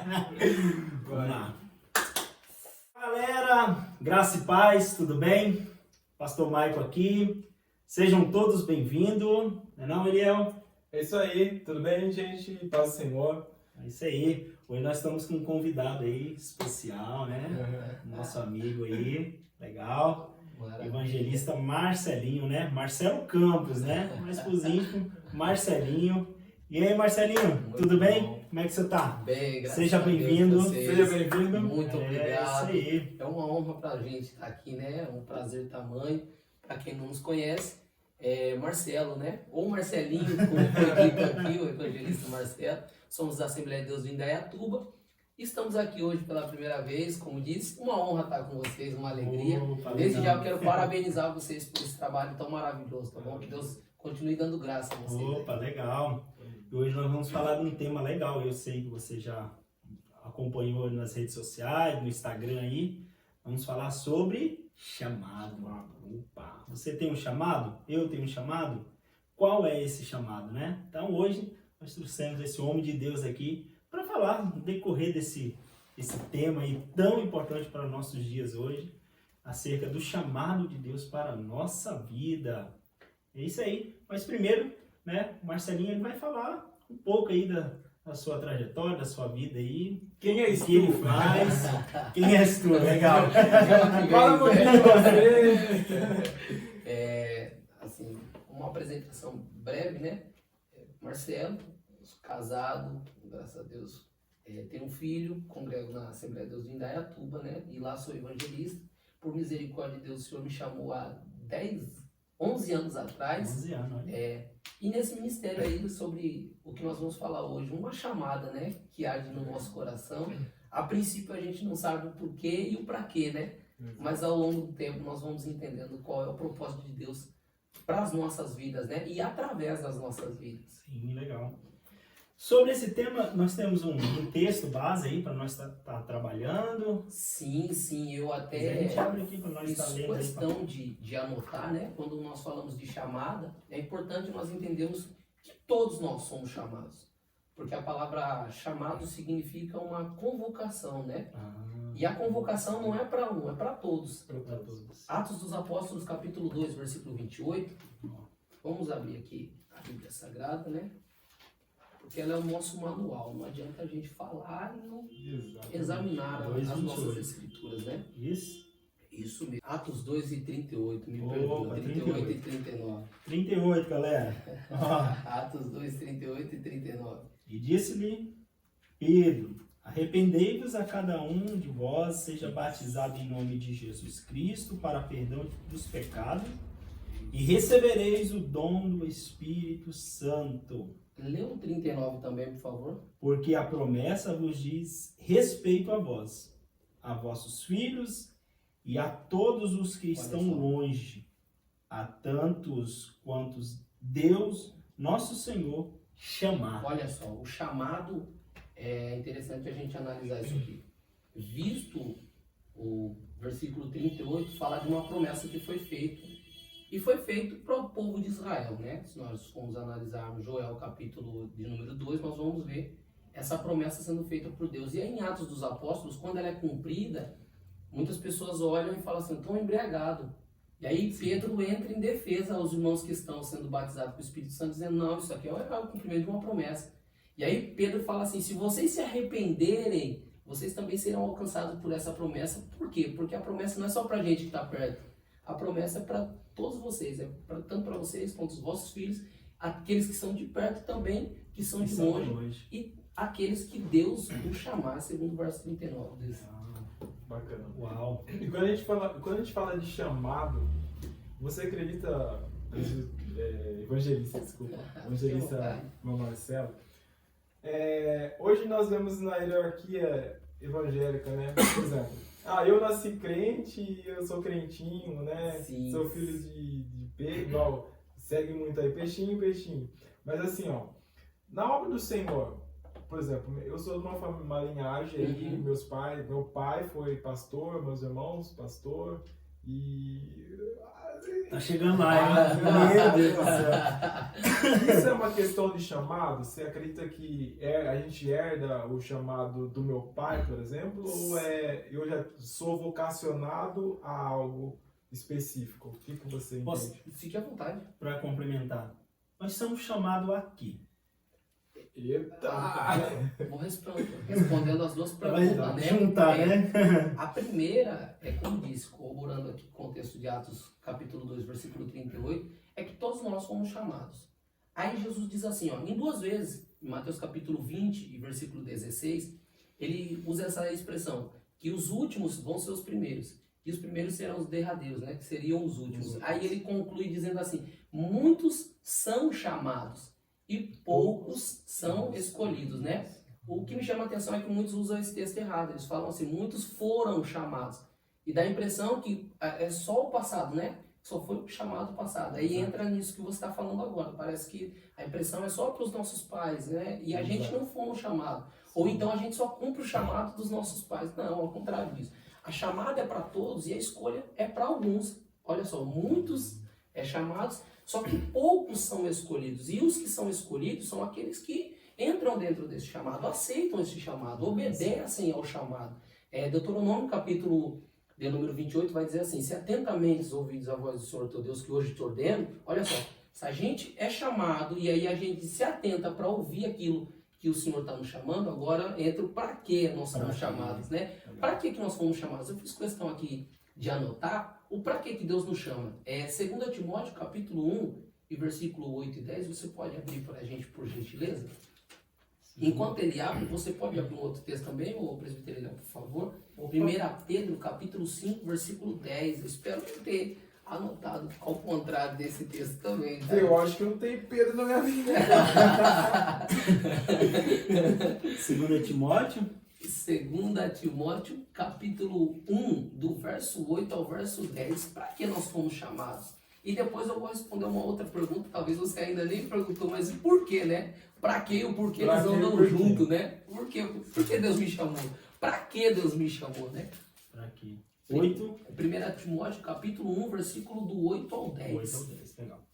Vamos lá. Galera, graça e paz, tudo bem? Pastor Michael aqui. Sejam todos bem-vindos. Não é, Eliel? É isso aí, tudo bem, gente? Paz do Senhor. É isso aí. Hoje nós estamos com um convidado aí especial, né? Nosso amigo aí, legal. Evangelista Marcelinho, né? Marcelo Campos, né? Mais por íntimo, Marcelinho. E aí, Marcelinho, tudo bem? Bom. Como é que você tá? Bem, graças Seja a Deus. bem-vindo. Seja bem-vindo. Muito obrigado. É isso aí. É uma honra pra gente estar aqui, né? É um prazer tamanho. Para quem não nos conhece, é Marcelo, né? Ou Marcelinho, como foi dito aqui, o evangelista Marcelo. Somos da Assembleia de Deus de Indaiatuba. Estamos aqui hoje pela primeira vez, como disse, uma honra estar com vocês, uma alegria. Desde já eu quero parabenizar vocês por esse trabalho tão maravilhoso, tá bom? Que Deus continue dando graça a vocês. Opa, legal. E hoje nós vamos falar de um tema legal. Eu sei que você já acompanhou nas redes sociais, no Instagram aí. Vamos falar sobre chamado. Opa, você tem um chamado? Eu tenho um chamado? Qual é esse chamado, né? Então hoje nós trouxemos esse homem de Deus aqui para falar no decorrer desse tema aí tão importante para nossos dias hoje, acerca do chamado de Deus para a nossa vida. É isso aí. Mas primeiro, né, o Marcelinho ele vai falar um pouco aí da sua trajetória, da sua vida aí. Quem é O isso? que ele faz. Quem és tu? Legal. Fala um pouquinho de você. Assim, uma apresentação breve, né? Marcelo, sou casado, graças a Deus. Tenho um filho, congrego na Assembleia de Deus de Indaiatuba, né? E lá sou evangelista. Por misericórdia de Deus, o Senhor me chamou há 11 anos atrás. 11 anos, olha. E nesse ministério aí, sobre o que nós vamos falar hoje, uma chamada, né? Que arde no nosso coração. A princípio a gente não sabe o porquê e o pra quê, né? Mas ao longo do tempo nós vamos entendendo qual é o propósito de Deus para as nossas vidas, né? E através das nossas vidas. Sim, legal. Sobre esse tema, nós temos um texto base aí para nós estar trabalhando. Sim, eu A até gente abre aqui para nós estar fiz lendo aí. questão de anotar, né? Quando nós falamos de chamada, é importante nós entendermos que todos nós somos chamados. Porque a palavra chamado significa uma convocação, né? E a convocação não é para um, é para todos. Para todos. Atos dos Apóstolos, capítulo 2, versículo 28. Vamos abrir aqui a Bíblia Sagrada, né? Porque ela é o nosso manual. Não adianta a gente falar e não examinar as nossas escrituras, né? Isso mesmo. Atos 2 e 38, me perdoa. 38 e 39. 38, galera. Atos 2, 38 e 39. E disse-lhe Pedro: arrependei-vos a cada um de vós, seja batizado em nome de Jesus Cristo para perdão dos pecados, e recebereis o dom do Espírito Santo. Lê o 39 também, por favor. Porque a promessa vos diz respeito a vós, a vossos filhos e a todos os que estão longe, a tantos quantos Deus, nosso Senhor, chamar. Olha só, o chamado, é interessante a gente analisar isso aqui. Visto o versículo 38, fala de uma promessa que foi feita. E foi feito para o povo de Israel, né? Se nós formos analisar Joel, capítulo de número 2, nós vamos ver essa promessa sendo feita por Deus. E aí, em Atos dos Apóstolos, quando ela é cumprida, muitas pessoas olham e falam assim, estão embriagados. E aí Pedro entra em defesa aos irmãos que estão sendo batizados com o Espírito Santo, dizendo, não, isso aqui é o cumprimento de uma promessa. E aí Pedro fala assim, se vocês se arrependerem, vocês também serão alcançados por essa promessa. Por quê? Porque a promessa não é só para a gente que está perto. A promessa é para todos vocês, tanto para vocês quanto os vossos filhos, aqueles que são de perto também, que são de longe, e aqueles que Deus o chamar, segundo o verso 39. Bacana. Uau! E quando a gente fala de chamado, você acredita, evangelista meu Marcelo, hoje nós vemos na hierarquia evangélica, né? Por exemplo, eu nasci crente, eu sou crentinho, né? Sim. Sou filho de Pedro, igual, segue muito aí, peixinho. Mas assim, na obra do Senhor, por exemplo, eu sou de uma linhagem aí, meu pai foi pastor, meus irmãos, pastor, E... Tá chegando lá, hein? Meu Deus do céu. Isso é uma questão de chamado? Você acredita que a gente herda o chamado do meu pai, por exemplo? Ou eu já sou vocacionado a algo específico? O que você entende? Fique à vontade. Para complementar, nós somos chamados aqui. Eita! Vou respondendo as duas perguntas, Vai né? juntar, né? A primeira é, como disse, corroborando aqui com o contexto de Atos, capítulo 2, versículo 38, é que todos nós fomos chamados. Aí Jesus diz assim, ó, em 2 vezes, em Mateus capítulo 20 e versículo 16, ele usa essa expressão, que os últimos vão ser os primeiros, e os primeiros serão os derradeiros, né? Que seriam os últimos. Aí ele conclui dizendo assim, muitos são chamados, e poucos são escolhidos, né? O que me chama a atenção é que muitos usam esse texto errado. Eles falam assim, muitos foram chamados. E dá a impressão que é só o passado, né? Só foi o chamado passado. Aí entra nisso que você está falando agora. Parece que a impressão é só para os nossos pais, né? E a gente não fomos chamados. Ou então a gente só cumpre o chamado dos nossos pais. Não, ao contrário disso. A chamada é para todos e a escolha é para alguns. Olha só, muitos chamados, só que poucos são escolhidos. E os que são escolhidos são aqueles que entram dentro desse chamado, aceitam esse chamado, obedecem ao chamado. Deuteronômio, capítulo de número 28, vai dizer assim, se atentamente ouvides a voz do Senhor teu Deus, que hoje te ordeno, olha só, se a gente é chamado e aí a gente se atenta para ouvir aquilo que o Senhor está nos chamando, agora entra o para que nós somos chamados, né? Para que nós fomos chamados? Eu fiz questão aqui de anotar o para que Deus nos chama. 2 Timóteo, capítulo 1, e versículo 8 e 10, você pode abrir para a gente, por gentileza? Enquanto ele abre, você pode abrir um outro texto também, ô presbítero, por favor. 1 Pedro, capítulo 5, versículo 10. Eu espero não ter anotado ao contrário desse texto também. Tá? Eu acho que não tem Pedro na minha vida. 2 Timóteo. 2 Timóteo, capítulo 1, do verso 8 ao verso 10. Para que nós fomos chamados? E depois eu vou responder uma outra pergunta, talvez você ainda nem perguntou, mas por quê, né? Para que e o porquê eles andam junto, né? Por que Deus me chamou? Para que Deus me chamou, né? Para quê? 8. 1 Timóteo, capítulo 1, versículo do 8 ao 10. 8 ao 10, legal.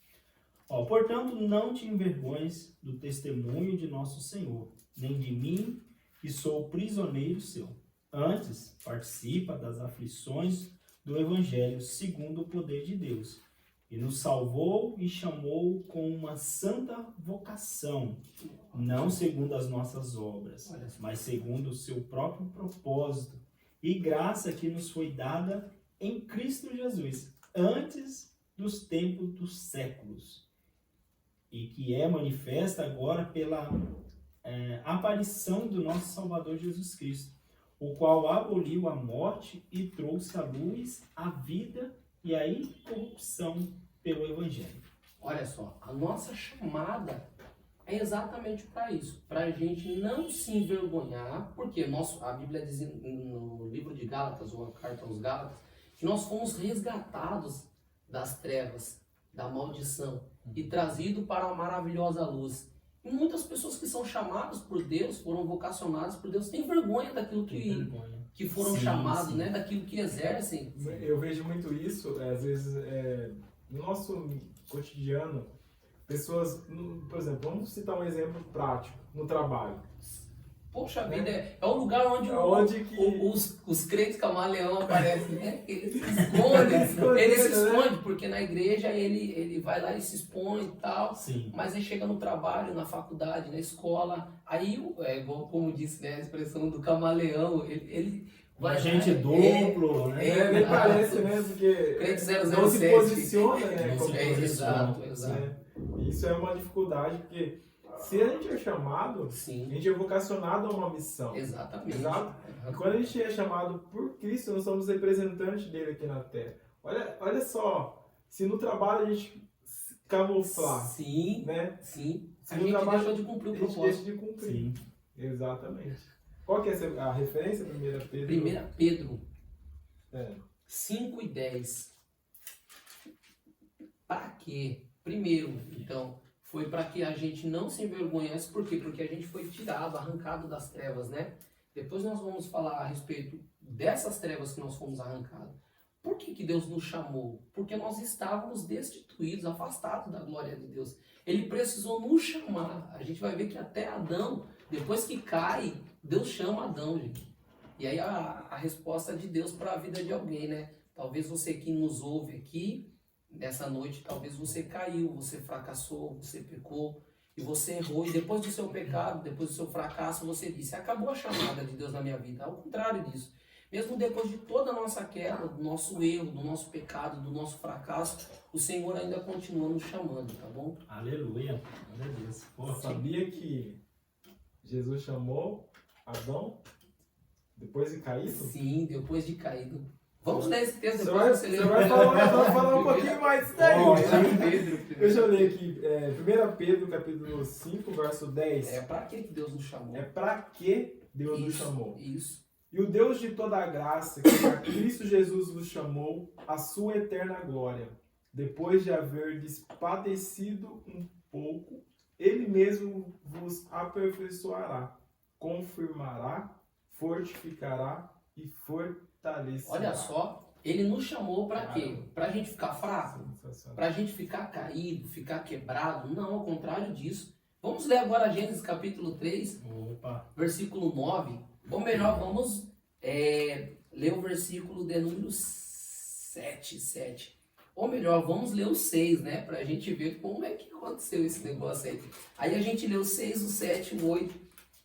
Portanto, não te envergonhes do testemunho de nosso Senhor, nem de mim, que sou prisioneiro seu. Antes, participa das aflições do Evangelho, segundo o poder de Deus. E nos salvou e chamou com uma santa vocação, não segundo as nossas obras, mas segundo o seu próprio propósito e graça que nos foi dada em Cristo Jesus, antes dos tempos dos séculos, e que é manifesta agora pela aparição do nosso Salvador Jesus Cristo, o qual aboliu a morte e trouxe à luz a vida e a incorrupção pelo Evangelho. Olha só, a nossa chamada é exatamente para isso, para a gente não se envergonhar, porque a Bíblia diz no livro de Gálatas, ou a carta aos Gálatas, que nós fomos resgatados das trevas, da maldição, e trazidos para a maravilhosa luz. E muitas pessoas que são chamadas por Deus, foram vocacionadas por Deus, têm vergonha daquilo que foram chamados, né? Daquilo que exercem. Eu vejo muito isso, às vezes, no nosso cotidiano, pessoas, por exemplo, vamos citar um exemplo prático, no trabalho. Poxa vida, é o lugar onde, os crentes camaleão aparecem, né? Eles se escondem, porque na igreja ele vai lá e se expõe e tal, Sim. Mas aí chega no trabalho, na faculdade, na escola, aí, igual como disse, né, a expressão do camaleão, ele vai... Agente duplo, né? Nem parece, né? Porque crente 007, não se posiciona, né? Exato. Isso é uma dificuldade, porque se a gente é chamado, Sim. a gente é vocacionado a uma missão. Exatamente. Exato? E quando a gente é chamado por Cristo, nós somos representantes dele aqui na Terra. Olha só, se no trabalho a gente se camuflar, sim, né? Sim. Se A no gente trabalho, deixa de cumprir o a gente propósito. deixa de cumprir. Sim. Exatamente. Qual que é a referência? 1 Pedro? 1 Pedro 5 5 e 10. Para quê? Primeiro, então, foi para que a gente não se envergonhasse. Por quê? Porque a gente foi tirado, arrancado das trevas, né? Depois nós vamos falar a respeito dessas trevas que nós fomos arrancados. Por que Deus nos chamou? Porque nós estávamos destituídos, afastados da glória de Deus. Ele precisou nos chamar. A gente vai ver que até Adão, depois que cai, Deus chama Adão, gente. E aí a resposta de Deus para a vida de alguém, né? Talvez você que nos ouve aqui, nessa noite, talvez você caiu, você fracassou, você pecou, e você errou. E depois do seu pecado, depois do seu fracasso, você disse, acabou a chamada de Deus na minha vida. Ao contrário disso. Mesmo depois de toda a nossa queda, do nosso erro, do nosso pecado, do nosso fracasso, o Senhor ainda continua nos chamando, tá bom? Aleluia. Glória a Deus. Porra, Sabia que Jesus chamou Adão depois de caído? Sim, depois de caído. Vamos ler esse texto, Você depois vai, você lê. você vai falar um pouquinho mais disso daí. Ó, Deixa eu ler aqui. 1 Pedro, capítulo 5, verso 10. É para que Deus nos chamou? É para que Deus nos Isso, chamou. Isso. E o Deus de toda a graça, que a Cristo Jesus vos chamou à sua eterna glória, depois de haverdes padecido um pouco, Ele mesmo vos aperfeiçoará, confirmará, fortificará e fortalecerá. Olha só, ele nos chamou para quê? Para a gente ficar fraco? Sensacional. Para a gente ficar caído, ficar quebrado? Não, ao contrário disso. Vamos ler agora Gênesis capítulo 3, Opa. versículo 9. Ou melhor, vamos ler o versículo de número 7. Ou melhor, vamos ler o 6, né? Pra gente ver como é que aconteceu esse negócio aí. Aí a gente lê o 6, o 7, o 8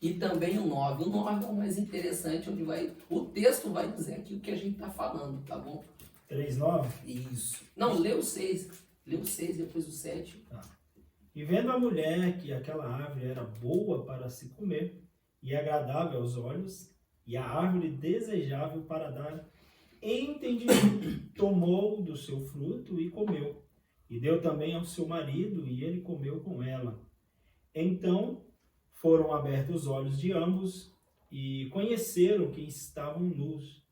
e também o 9. O 9 é o mais interessante, onde o texto vai dizer aqui o que a gente tá falando, tá bom? 3:9. Isso. Não, lê o 6. Lê o 6, depois o 7. Tá. E vendo a mulher que aquela árvore era boa para se comer, e agradável aos olhos, e a árvore desejável para dar entendimento, tomou do seu fruto e comeu. E deu também ao seu marido, e ele comeu com ela. Então foram abertos os olhos de ambos, e conheceram que estavam nus.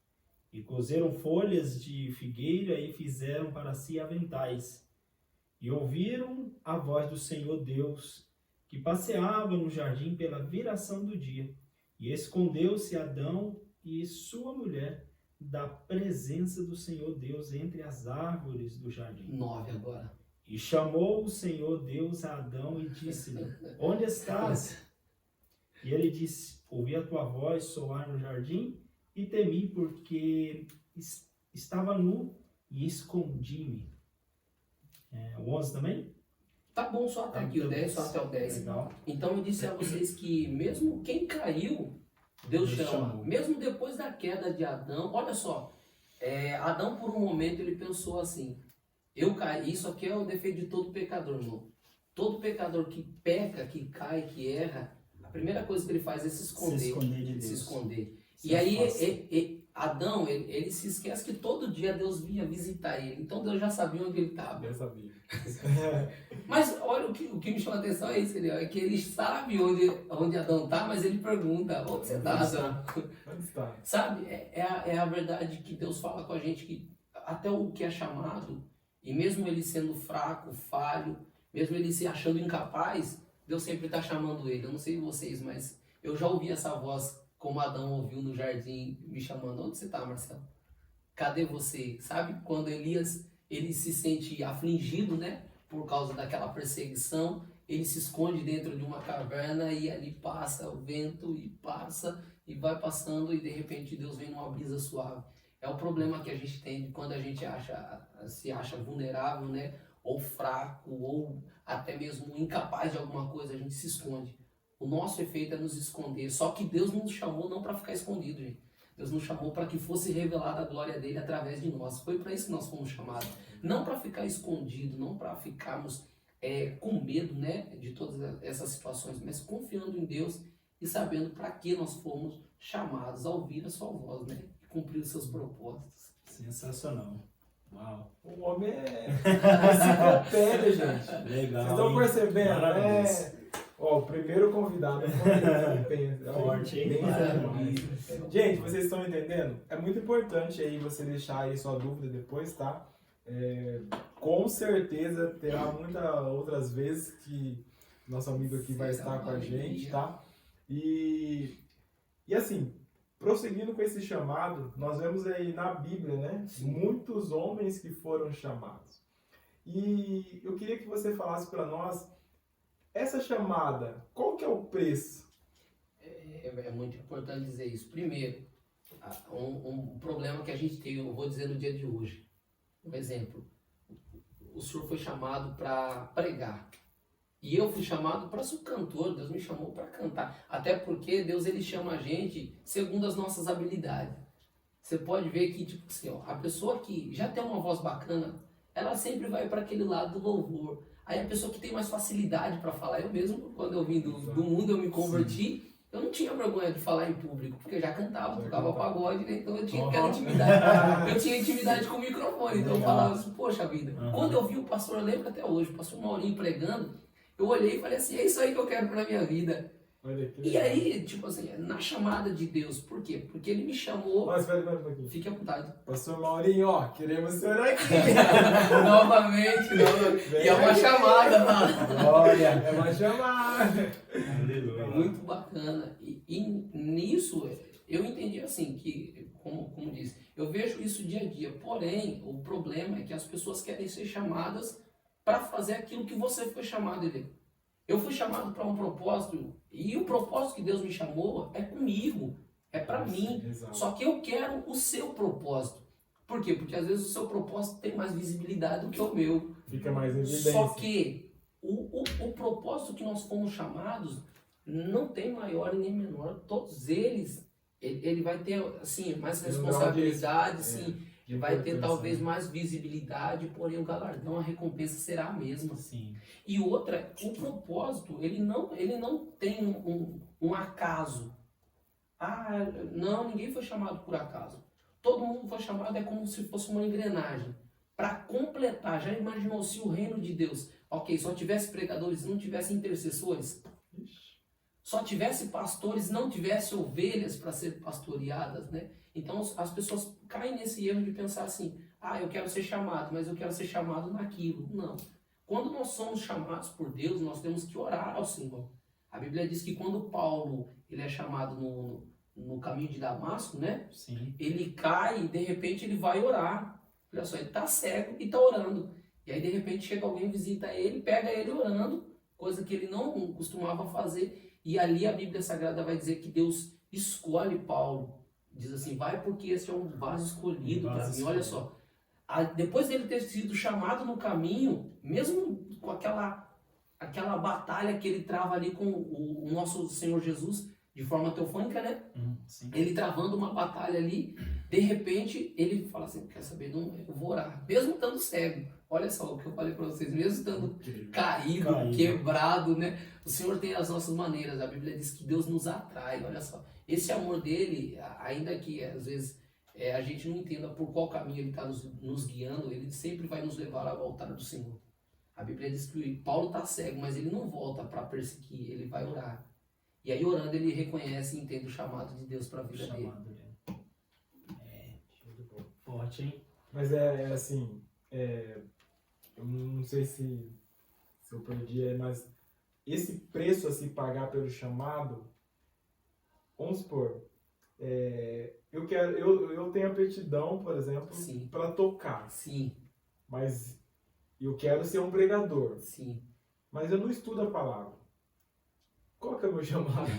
E coseram folhas de figueira e fizeram para si aventais. E ouviram a voz do Senhor Deus, que passeava no jardim pela viração do dia. E escondeu-se Adão e sua mulher da presença do Senhor Deus entre as árvores do jardim. 9 agora. E chamou o Senhor Deus a Adão e disse-lhe, onde estás? E ele disse, ouvi a tua voz soar no jardim e temi porque estava nu e escondi-me. O 11 também? Tá bom, só até aqui o 10, só até o 10. Legal. Então eu disse a vocês que mesmo quem caiu, Deus chama. chamou. Mesmo depois da queda de Adão, olha só, Adão por um momento ele pensou assim, eu caí, isso aqui é o defeito de todo pecador, irmão. Todo pecador que peca, que cai, que erra, a primeira coisa que ele faz é se esconder. Se esconder de Deus. Se esconder. Se E aí afasta. Adão, ele se esquece que todo dia Deus vinha visitar ele. Então Deus já sabia onde ele estava. Eu sabia. Mas olha, o que me chama a atenção é isso, é que ele sabe onde Adão está, mas ele pergunta, onde você está, Adão? Onde está? Sabe, é a verdade que Deus fala com a gente, que até o que é chamado, e mesmo ele sendo fraco, falho, mesmo ele se achando incapaz, Deus sempre está chamando ele. Eu não sei vocês, mas eu já ouvi essa voz, como Adão ouviu no jardim, me chamando, onde você está, Marcelo? Cadê você? Sabe, quando Elias, ele se sente afligido, né? Por causa daquela perseguição, ele se esconde dentro de uma caverna e ali passa o vento e passa e vai passando e de repente Deus vem numa brisa suave. É o problema que a gente tem quando a gente se acha vulnerável, né? Ou fraco, ou até mesmo incapaz de alguma coisa, a gente se esconde. O nosso efeito é nos esconder, só que Deus nos chamou não para ficar escondido, gente. Deus nos chamou para que fosse revelada a glória dele através de nós. Foi para isso que nós fomos chamados. Não para ficar escondido, não para ficarmos com medo, né, de todas essas situações, mas confiando em Deus e sabendo para que nós fomos chamados a ouvir a sua voz, né, e cumprir os seus propósitos. Sensacional. Uau. O homem é enciclopédia, gente. Legal. Vocês estão hein? percebendo? Maravilhoso. Ó, o primeiro convidado Forte, hein? Bem, gente, vocês estão entendendo? É muito importante aí você deixar aí sua dúvida depois, tá? Com certeza terá muitas outras vezes que nosso amigo aqui vai estar com a gente, tá? E assim, prosseguindo com esse chamado, nós vemos aí na Bíblia, né? Sim. Muitos homens que foram chamados. E eu queria que você falasse para nós, essa chamada, qual que é o preço? É muito importante dizer isso. Primeiro, um problema que a gente tem, eu vou dizer no dia de hoje. Um exemplo, o senhor foi chamado para pregar. E eu fui chamado para ser cantor, Deus me chamou para cantar. Até porque Deus ele chama a gente segundo as nossas habilidades. Você pode ver que tipo assim, ó, a pessoa que já tem uma voz bacana, ela sempre vai para aquele lado do louvor. Aí a pessoa que tem mais facilidade para falar, eu mesmo, quando eu vim do mundo, eu me converti, eu não tinha vergonha de falar em público, porque eu já cantava, tocava pagode, né? Então eu tinha aquela intimidade. Eu tinha intimidade com o microfone, então eu falava assim, poxa vida. Quando eu vi o pastor, eu lembro até hoje, o pastor Maurinho pregando, eu olhei e falei assim, é isso aí que eu quero pra minha vida. Olha que E legal. aí, tipo assim, na chamada de Deus, por quê? Porque ele me chamou, Mas espera um pouquinho. fique à vontade. Pastor Maurinho, ó, queremos o senhor aqui. Novamente, e é uma chamada, mano. Olha, é uma chamada. Aleluia. Muito bacana. E nisso, eu entendi assim, que, como disse, eu vejo isso dia a dia. Porém, o problema é que as pessoas querem ser chamadas para fazer aquilo que você foi chamado, Ele. Eu fui chamado para um propósito, e o propósito que Deus me chamou é comigo, é para mim. Exato. Só que eu quero o seu propósito. Por quê? Porque às vezes o seu propósito tem mais visibilidade do que o meu. Fica mais em evidência. Só que o propósito que nós fomos chamados não tem maior e nem menor. Todos eles, ele vai ter assim, mais Tem um responsabilidade, grau de- sim, de vai ter importância, talvez né? mais visibilidade, porém o galardão, a recompensa será a mesma. Sim. E outra, o propósito, ele não tem um acaso. Ah, não, ninguém foi chamado por acaso. Todo mundo foi chamado, é como se fosse uma engrenagem. Para completar, já imaginou se o reino de Deus, ok, só tivesse pregadores, não tivesse intercessores? Só tivesse pastores, não tivesse ovelhas para ser pastoreadas, né? Então as pessoas caem nesse erro de pensar assim, ah, eu quero ser chamado, mas eu quero ser chamado naquilo. Não. Quando nós somos chamados por Deus, nós temos que orar ao Senhor. A Bíblia diz que quando Paulo ele é chamado no caminho de Damasco, né? Sim. Ele cai e de repente ele vai orar. Olha só, ele está cego e está orando. E aí de repente chega alguém, visita ele, pega ele orando, coisa que ele não costumava fazer. E ali a Bíblia Sagrada vai dizer que Deus escolhe Paulo. Diz assim, vai porque esse é um vaso escolhido para mim. Olha só, depois dele ter sido chamado no caminho, mesmo com aquela batalha que ele trava ali com o nosso Senhor Jesus, de forma teofônica, né? Sim. Ele travando uma batalha ali, de repente ele fala assim, quer saber, não, eu vou orar, mesmo estando cego. Olha só o que eu falei para vocês, mesmo estando caído, quebrado, né? O Senhor tem as nossas maneiras, a Bíblia diz que Deus nos atrai, olha só. Esse amor dele, ainda que às vezes a gente não entenda por qual caminho ele está nos guiando, ele sempre vai nos levar ao altar do Senhor. A Bíblia diz que Paulo está cego, mas ele não volta para perseguir, ele vai orar. E aí orando ele reconhece e entende o chamado de Deus para a vida dele. Forte, hein? Mas assim, eu não sei se eu perdi, mas esse preço a se pagar pelo chamado, vamos supor, eu tenho aptidão, por exemplo, Sim. para tocar, Sim, mas eu quero ser um pregador, sim. mas eu não estudo a palavra. Qual que é o meu chamado?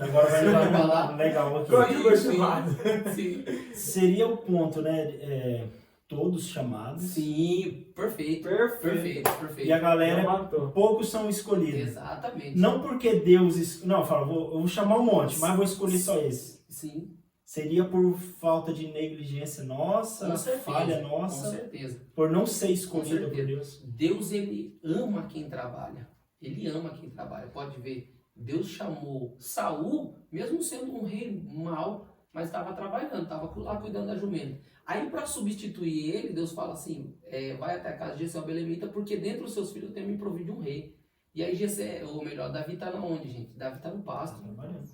Agora vai falar. legal aqui. Qual que é o meu chamado? Sim. Seria o ponto, né? Todos chamados. Sim, perfeito. Perfeito. Perfeito. E a galera, Já matou. poucos são escolhidos. Exatamente. Não porque Deus... Não, fala, eu vou chamar um monte, mas vou escolher só esse. Sim, Seria por falta de negligência nossa, com certeza. falha Com nossa, certeza. por não ser escolhido Com por certeza. Deus. Deus, ele ama quem trabalha. Ele ama quem trabalha. Pode ver, Deus chamou Saul, mesmo sendo um rei mau, mas estava trabalhando, estava lá cuidando da jumenta. Aí, para substituir ele, Deus fala assim, vai até a casa de Jessé o belemita, porque dentre os seus filhos eu tenho me provido um rei. E aí Jessé, ou melhor, Davi está na onde, gente? Davi está no pasto.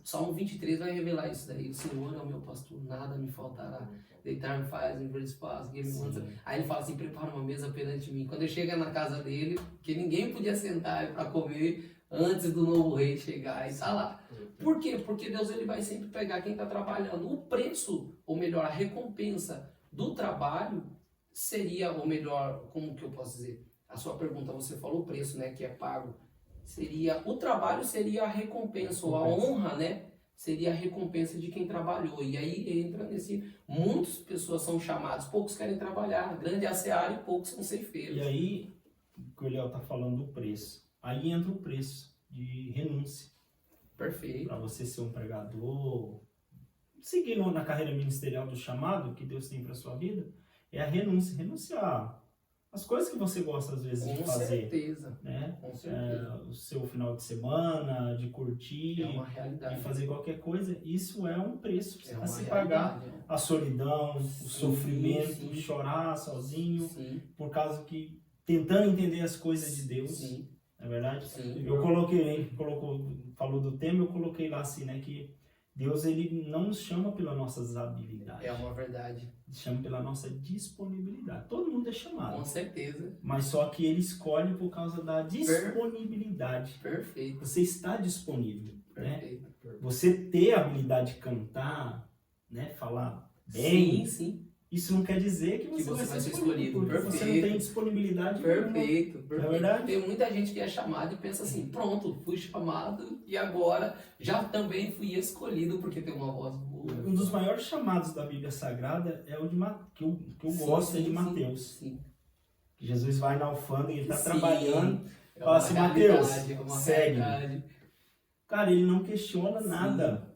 Salmo 23 vai revelar isso daí. O Senhor é o meu pastor, nada me faltará. Deitar-me faz em verdes pastos. Aí ele fala assim, prepara uma mesa perante mim. Quando ele chega na casa dele, que ninguém podia sentar para comer, antes do novo rei chegar e tá lá. Por quê? Porque Deus ele vai sempre pegar quem está trabalhando. O preço, ou melhor, a recompensa do trabalho seria, ou melhor, como que eu posso dizer? A sua pergunta, você falou o preço, né, que é pago. Seria, o trabalho seria a recompensa, ou a honra, né? Seria a recompensa de quem trabalhou. E aí entra nesse... Muitas pessoas são chamadas, poucos querem trabalhar. Grande é a seara e poucos são ceifeiros. E aí, o que o Léo tá falando do preço. Aí entra o preço de renúncia. Perfeito. Para você ser um pregador, seguir na carreira ministerial do chamado que Deus tem para sua vida, é a renúncia. Renunciar às coisas que você gosta, às vezes, de fazer. Com certeza. Né? Com certeza. O seu final de semana, de curtir, É uma realidade. de fazer qualquer coisa. Isso é um preço É a uma se realidade. pagar. A solidão, o sofrimento, sim. chorar sozinho, Sim. por causa que tentando entender as coisas de Deus. Sim. Não é verdade? Sim. Eu falou do tema, eu coloquei lá assim, né, que Deus ele não nos chama pelas nossas habilidades. É uma verdade. Ele chama pela nossa disponibilidade. Todo mundo é chamado. Com certeza. Mas só que ele escolhe por causa da disponibilidade. Perfeito. Você está disponível, né? Perfeito. Você ter a habilidade de cantar, né, falar bem, Sim. isso não quer dizer que você vai ser escolhido. Porque você não tem disponibilidade nenhuma. Perfeito. Não é verdade? Tem muita gente que é chamada e pensa assim, pronto, fui chamado e agora já também fui escolhido porque tem uma voz boa. Um dos maiores chamados da Bíblia Sagrada é o de que eu gosto, é de Mateus. Sim. Jesus vai na alfândega, ele está Sim. trabalhando, É fala assim, Mateus, uma segue. realidade. Cara, ele não questiona nada.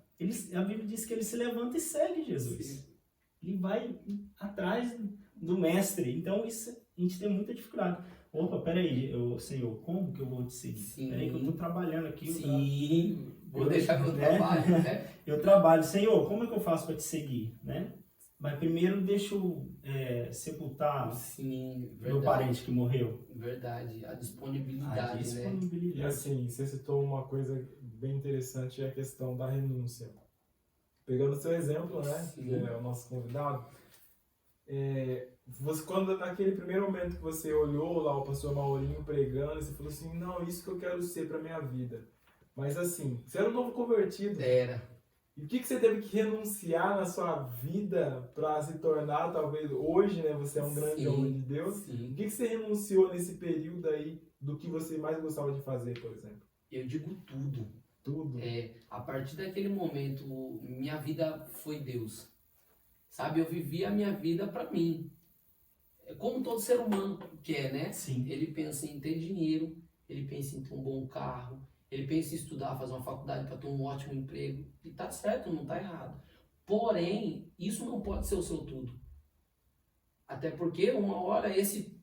A Bíblia diz que ele se levanta e segue Jesus. Sim. Ele vai atrás do mestre. Então, isso a gente tem muita dificuldade. Opa, peraí, Senhor, como que eu vou te seguir? Sim. Peraí que eu estou trabalhando aqui. Sim, vou deixar meu trabalho, né? Eu trabalho. Senhor, como é que eu faço para te seguir? Né? Mas primeiro deixa eu sepultar meu parente que morreu. Verdade, a disponibilidade, né? E assim, você citou uma coisa bem interessante, é a questão da renúncia. Pegando o seu exemplo, né, que é o nosso convidado, você, quando naquele primeiro momento que você olhou lá o pastor Maurinho pregando, você falou assim, não, isso que eu quero ser para minha vida. Mas assim, você era um novo convertido. Era. E o que você teve que renunciar na sua vida para se tornar, talvez, hoje, né, você é um grande homem de Deus. Sim. O que você renunciou nesse período aí do que você mais gostava de fazer, por exemplo? Eu digo tudo. Tudo. A partir daquele momento, minha vida foi Deus. Sabe, eu vivi a minha vida para mim. Como todo ser humano quer, né? Sim. Ele pensa em ter dinheiro, ele pensa em ter um bom carro, ele pensa em estudar, fazer uma faculdade para ter um ótimo emprego. E tá certo, não tá errado. Porém, isso não pode ser o seu tudo. Até porque uma hora se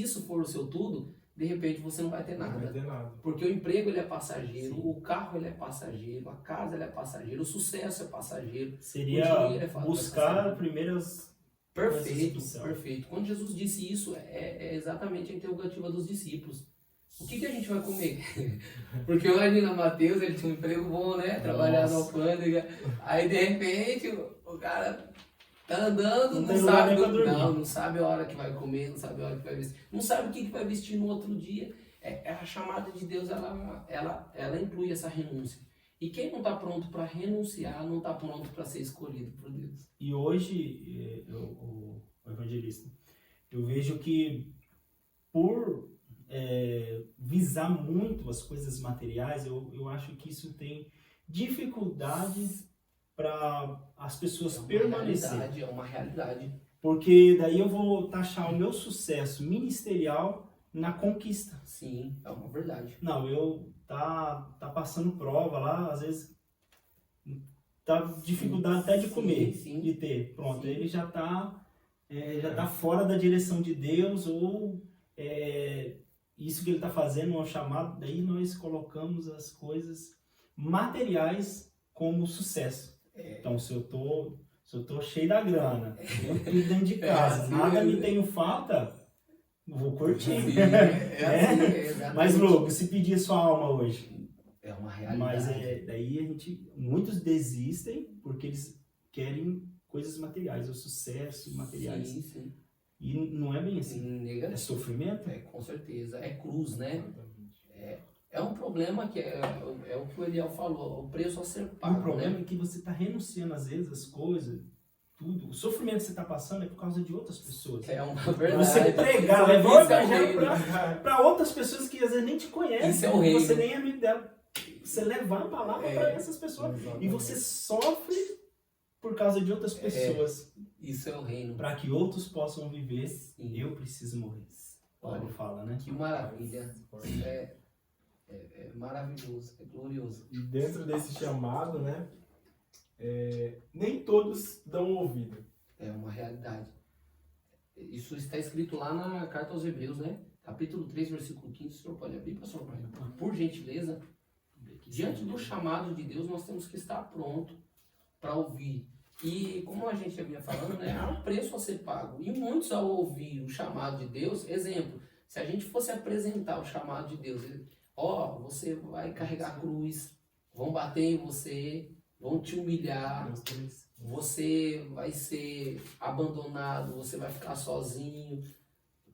isso for o seu tudo, de repente você não vai ter nada. Não vai ter nada. Porque o emprego ele é passageiro, Sim. o carro ele é passageiro, a casa ele é passageiro, o sucesso é passageiro. Seria O dinheiro é buscar passageiro. primeiro as Perfeito, coisas do céu. perfeito. Quando Jesus disse isso, é exatamente a interrogativa dos discípulos. O que a gente vai comer? Porque eu imagino Mateus, ele tinha um emprego bom, né? Trabalhar na alfândega. Aí de repente o cara tá andando, Não tem lugar nem pra dormir. não sabe a hora que vai comer, não sabe a hora que vai vestir, não sabe o que vai vestir no outro dia. A chamada de Deus, ela inclui essa renúncia. E quem não está pronto para renunciar, não está pronto para ser escolhido por Deus. E hoje, o evangelista, eu vejo que por visar muito as coisas materiais, eu acho que isso tem dificuldades para as pessoas permanecerem. É uma realidade. Porque daí eu vou taxar o meu sucesso ministerial na conquista. Sim, é uma verdade. Não, eu tá passando prova lá, às vezes tá dificuldade até de comer, de ter. Pronto, Sim. ele já tá fora da direção de Deus, ou isso que ele tá fazendo é um chamado. Daí nós colocamos as coisas materiais como sucesso. Então, se eu tô cheio da grana, eu tudo dentro de casa, assim nada mesmo. me tenho falta, vou curtir. Sim, exatamente. Mas, louco, se pedir sua alma hoje. É uma realidade. Mas daí muitos desistem porque eles querem coisas materiais, o sucesso materiais. Sim, sim. E não é bem assim. É Negativo. sofrimento. Com certeza. É cruz, né? É É um problema que é o que o Eliel falou, o preço a ser pago. O problema né? é que você está renunciando às vezes às coisas, tudo. O sofrimento que você está passando é por causa de outras pessoas. É uma verdade. Você pregar, Isso levar o é evangelho reino. para outras pessoas que às vezes nem te conhecem, Isso é o reino. você nem é amigo dela. Você levar a palavra para essas pessoas. Exatamente. E você sofre por causa de outras pessoas. Isso é o reino. Para que outros possam viver, Sim. eu preciso morrer. Paulo Olha, fala, né? que maravilha. É maravilhoso, é glorioso. E dentro desse chamado, né, nem todos dão ouvido. É uma realidade. Isso está escrito lá na carta aos Hebreus, né? Capítulo 3, versículo 15. O senhor pode abrir, pastor Brian? Por gentileza. Diante do chamado de Deus, nós temos que estar pronto para ouvir. E como a gente havia falando, né, há um preço a ser pago. E muitos, ao ouvir o chamado de Deus, exemplo, se a gente fosse apresentar o chamado de Deus, você vai carregar a cruz, vão bater em você, vão te humilhar, você vai ser abandonado, você vai ficar sozinho.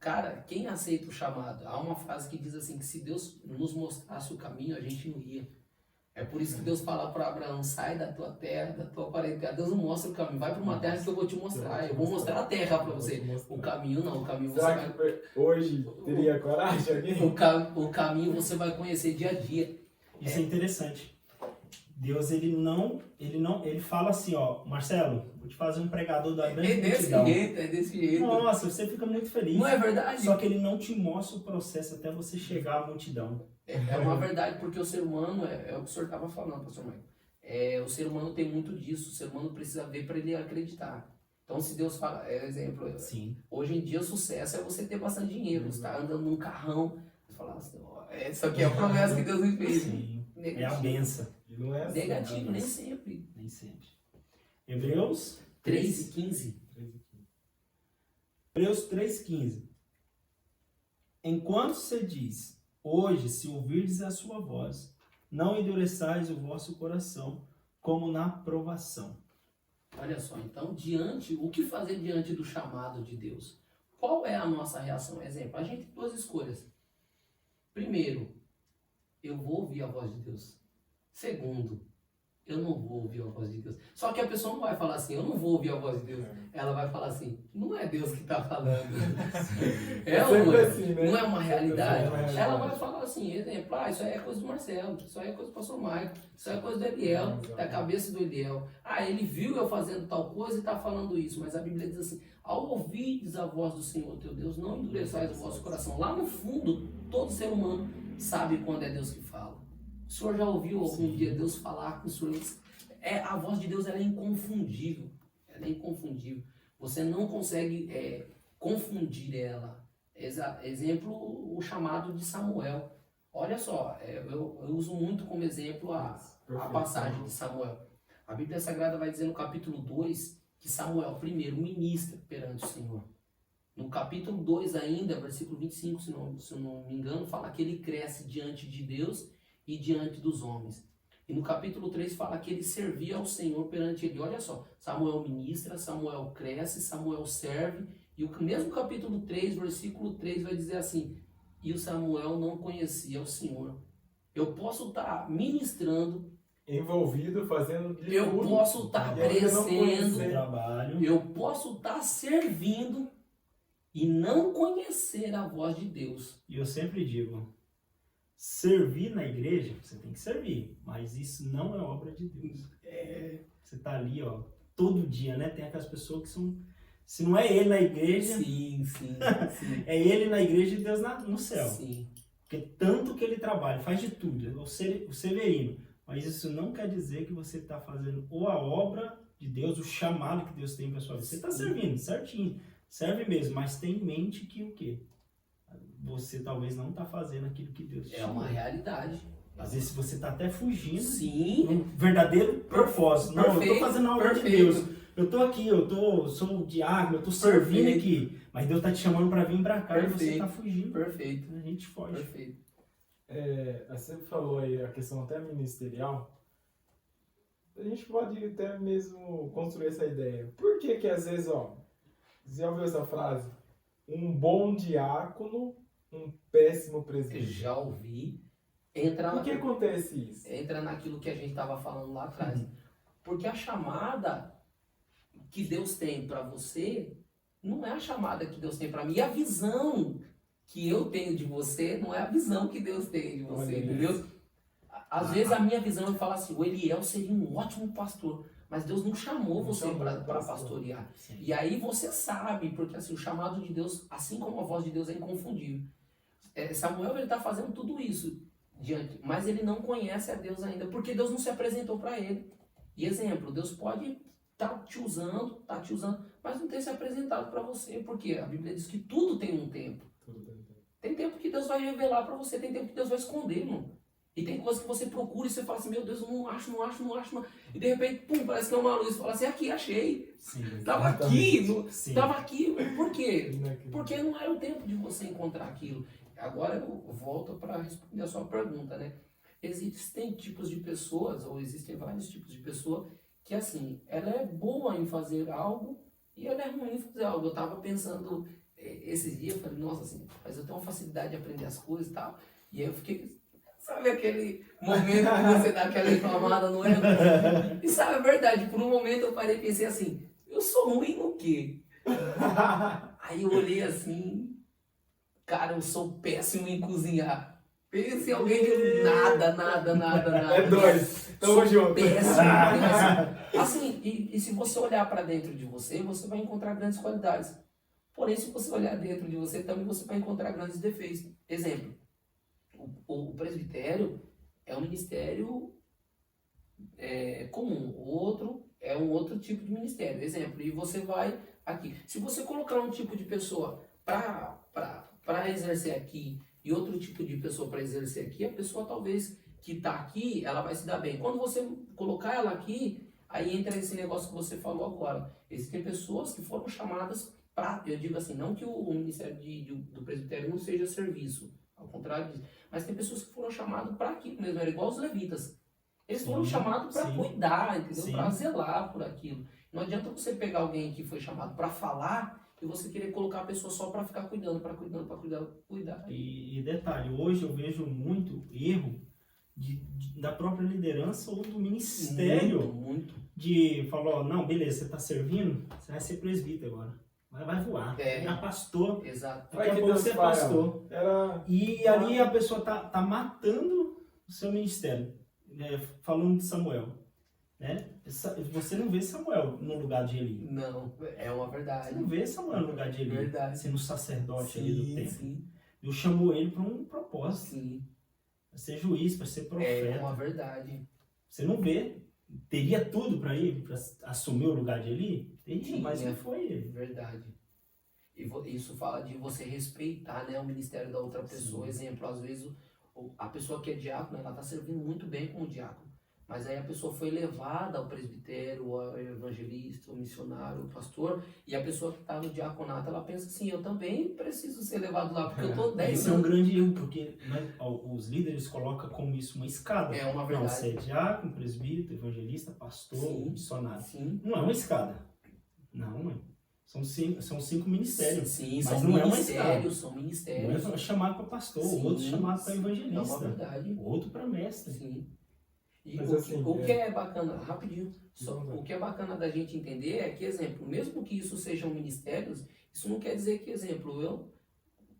Cara, quem aceita o chamado? Há uma frase que diz assim, que se Deus nos mostrasse o caminho, a gente não ia. É por isso que Deus fala para Abraão, sai da tua terra, da tua parentela. Deus não mostra o caminho, vai para uma terra que eu vou te mostrar. Eu vou mostrar a terra para você. O caminho não, o caminho você Será vai... que hoje teria coragem alguém? O caminho você vai conhecer dia a dia. Isso é interessante. Deus, ele fala assim, ó, Marcelo, vou te fazer um pregador da grande multidão. É desse jeito. Nossa, você fica muito feliz. Não é verdade? Só que ele não te mostra o processo até você chegar à multidão. É uma verdade, porque o ser humano, é o que o senhor estava falando, pastor Michael. O ser humano tem muito disso, o ser humano precisa ver para ele acreditar. Então, se Deus fala, exemplo, Sim. Hoje em dia o sucesso é você ter bastante dinheiro, você está andando num carrão, você fala assim, isso aqui é a promessa que Deus me fez. Sim. Negativo. É a benção. E não é assim, Negativo, né? nem sempre. Nem sempre. Hebreus 3 e 15. Hebreus 3,15. Enquanto você diz, hoje, se ouvirdes a sua voz, não endureçais o vosso coração, como na provação. Olha só, então, o que fazer diante do chamado de Deus? Qual é a nossa reação? Exemplo, a gente tem duas escolhas. Primeiro, eu vou ouvir a voz de Deus. Segundo, eu não vou ouvir a voz de Deus. Só que a pessoa não vai falar assim, eu não vou ouvir a voz de Deus. Ela vai falar assim, não é Deus que está falando. Sempre assim, né? Não é uma realidade. Sempre é uma realidade. Ela vai falar assim, exemplo, isso aí é coisa do Marcelo, isso aí é coisa do pastor Michael, isso aí é coisa do Eliel, da cabeça do Eliel. Ele viu eu fazendo tal coisa e está falando isso. Mas a Bíblia diz assim, ao ouvirdes a voz do Senhor teu Deus, não endureçais o vosso coração. Lá no fundo, todo ser humano sabe quando é Deus que fala. O senhor já ouviu algum dia Deus falar com o senhor? A voz de Deus ela é inconfundível. Ela é inconfundível. Você não consegue confundir ela. Exemplo, o chamado de Samuel. Olha só, eu uso muito como exemplo a passagem de Samuel. A Bíblia Sagrada vai dizer no capítulo 2 que Samuel primeiro ministra perante o Senhor. No capítulo 2 ainda, versículo 25, se eu não me engano, fala que ele cresce diante de Deus e diante dos homens. E no capítulo 3 fala que ele servia ao Senhor perante ele. Olha só, Samuel ministra, Samuel cresce, Samuel serve. E o mesmo capítulo 3, versículo 3 vai dizer assim, e o Samuel não conhecia o Senhor. Eu posso estar ministrando, envolvido, fazendo de eu tudo. posso estar E ainda não crescendo, conhecer. Trabalho. eu posso estar servindo e não conhecer a voz de Deus. E eu sempre digo, servir na igreja, você tem que servir, mas isso não é obra de Deus. Você tá ali, ó, todo dia, né? Tem aquelas pessoas que são, se não é ele na igreja, Sim. é ele na igreja e Deus no céu. Sim. Porque tanto que ele trabalha, faz de tudo, o severino, mas isso não quer dizer que você está fazendo ou a obra de Deus, o chamado que Deus tem para sua vida. Você está servindo, certinho, serve mesmo, mas tem em mente que o quê? Você talvez não está fazendo aquilo que Deus te É uma realidade. Às vezes você está até fugindo Sim. do verdadeiro propósito. Não, eu estou fazendo a obra de Deus. Eu estou aqui, sou o diácono, eu estou servindo aqui. Mas Deus está te chamando para vir para cá e você está fugindo. Perfeito. A gente foge. Perfeito. Você falou aí a questão até ministerial. A gente pode até mesmo construir essa ideia. Por que que às vezes, você já ouviu essa frase? Um bom diácono, um péssimo presbítero. Já ouvi. Por que acontece isso? Entra naquilo que a gente estava falando lá atrás. Porque a chamada que Deus tem para você não é a chamada que Deus tem para mim. E a visão que eu tenho de você não é a visão que Deus tem de você, entendeu? Às vezes a minha visão é falar assim, o Eliel seria um ótimo pastor, mas Deus não chamou você para pastorear. Sim. E aí você sabe, porque assim, o chamado de Deus, assim como a voz de Deus é inconfundível. Samuel ele está fazendo tudo isso diante, mas ele não conhece a Deus ainda, porque Deus não se apresentou para ele. E exemplo, Deus pode estar te usando, mas não ter se apresentado para você, porque a Bíblia diz que tudo tem um tempo. Tem tempo que Deus vai revelar para você, tem tempo que Deus vai esconder, irmão. E tem coisas que você procura e você fala assim, meu Deus, eu não acho. E de repente, pum, parece que é uma luz. Fala assim, aqui, achei. Sim, Tava aqui. Sim. Tava aqui. Por quê? Porque não era o tempo de você encontrar aquilo. Agora eu volto para responder a sua pergunta, né? Existem tipos de pessoas, ou existem vários tipos de pessoa, que assim, ela é boa em fazer algo e ela é ruim em fazer algo. Eu tava pensando esses dias, eu falei, nossa, assim, mas eu tenho uma facilidade de aprender as coisas e tal. E aí eu fiquei, sabe aquele momento que você dá aquela reclamada no erro? E sabe a verdade, por um momento eu parei e pensei assim, eu sou ruim no quê? Aí eu olhei assim, cara, eu sou péssimo em cozinhar. Pense em alguém que nada. É dois, tamo junto. Péssimo. Assim, e se você olhar para dentro de você, você vai encontrar grandes qualidades. Porém, se você olhar dentro de você, também você vai encontrar grandes defeitos. Exemplo, o presbitério é um ministério comum. O outro é um outro tipo de ministério. Exemplo, e você vai aqui. Se você colocar um tipo de pessoa para exercer aqui e outro tipo de pessoa para exercer aqui, a pessoa talvez que está aqui, ela vai se dar bem. Quando você colocar ela aqui, aí entra esse negócio que você falou agora. Existem pessoas que foram chamadas para, eu digo assim, não que o ministério do presbitério não seja serviço, ao contrário disso, mas tem pessoas que foram chamadas para aquilo mesmo, era igual os levitas. Eles foram chamados para cuidar, entendeu? Para zelar por aquilo. Não adianta você pegar alguém que foi chamado para falar e você querer colocar a pessoa só para ficar cuidando. E detalhe, hoje eu vejo muito erro da própria liderança ou do ministério. Muito. De falar, ó, não, beleza, você está servindo, você vai ser presbítero agora. Vai voar. Virar pastor. Exato. Daqui a pouco você é pastor. Era... E ali a pessoa tá matando o seu ministério. Né? Falando de Samuel. Né? Você não vê Samuel no lugar de Eli. Não, é uma verdade. Você não vê Samuel no lugar de Eli. Verdade. Sendo sacerdote ali do templo. Sim. Deus chamou ele para um propósito. Sim. Para ser juiz, para ser profeta. É uma verdade. Você não vê. Teria tudo para ir, para assumir o lugar de Eli? Teria, mas não foi ele. Verdade. E isso fala de você respeitar, né, o ministério da outra pessoa. Sim. Exemplo, às vezes a pessoa que é diácono, ela está servindo muito bem como diácono. Mas aí a pessoa foi levada ao presbitério, ao evangelista, ao missionário, ao pastor, e a pessoa que está no diaconato, ela pensa assim, eu também preciso ser levado lá, porque eu estou 10 anos. Esse é um grande erro, porque os líderes colocam como isso uma escada. É uma verdade. Não, você é diácono, presbítero, evangelista, pastor, sim, missionário. Sim. Não é uma escada. Não, mãe. São cinco ministérios. Sim, mas são não ministérios, é uma escada. são ministérios. Um é chamado para pastor, sim, o outro chamado para evangelista. É uma verdade. O outro para mestre. Sim. E mas que é bacana, rapidinho, o que é bacana da gente entender é que, exemplo, mesmo que isso sejam ministérios, isso não quer dizer que, exemplo, eu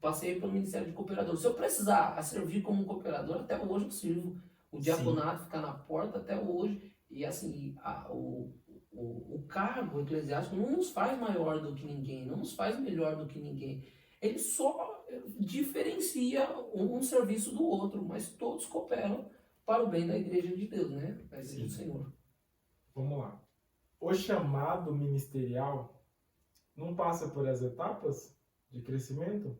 passei pelo ministério de cooperador. Se eu precisar servir como cooperador, até hoje eu sirvo. O diaconato fica na porta até hoje. E assim, o cargo eclesiástico não nos faz maior do que ninguém, não nos faz melhor do que ninguém. Ele só diferencia um serviço do outro, mas todos cooperam para o bem da igreja de Deus, né? Da igreja do Senhor. Vamos lá. O chamado ministerial não passa por as etapas de crescimento?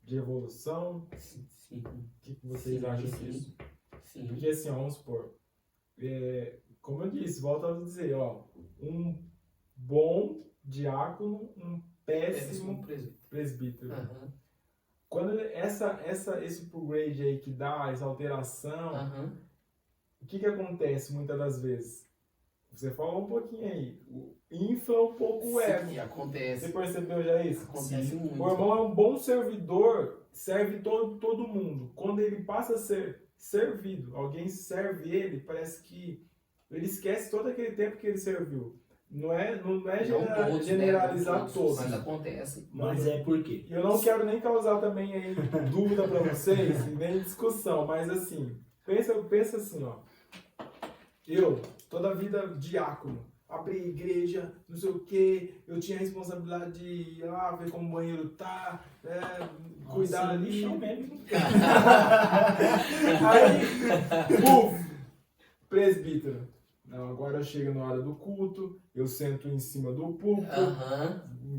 De evolução? Sim. O que vocês acham disso? Sim. Porque assim, vamos supor, como eu disse, volto a dizer, ó, um bom diácono, um péssimo presbítero. Uhum. Quando esse upgrade aí que dá, essa alteração, o que acontece muitas das vezes? Você falou um pouquinho aí, infla um pouco o ego. Sim, acontece. Você percebeu já isso? Acontece muito. O irmão é um bom servidor, serve todo mundo. Quando ele passa a ser servido, alguém serve ele, parece que ele esquece todo aquele tempo que ele serviu. Não é generalizar todos. Mas acontece. Mas é por quê? Eu não quero nem causar também aí dúvida para vocês, e nem discussão, mas assim, pensa assim, ó. Eu, toda a vida diácono, abri igreja, não sei o que, eu tinha a responsabilidade de ir lá, ver como o banheiro tá, cuidar ali. Aí, presbítero. Não, agora chega na hora do culto, eu sento em cima do púlpito,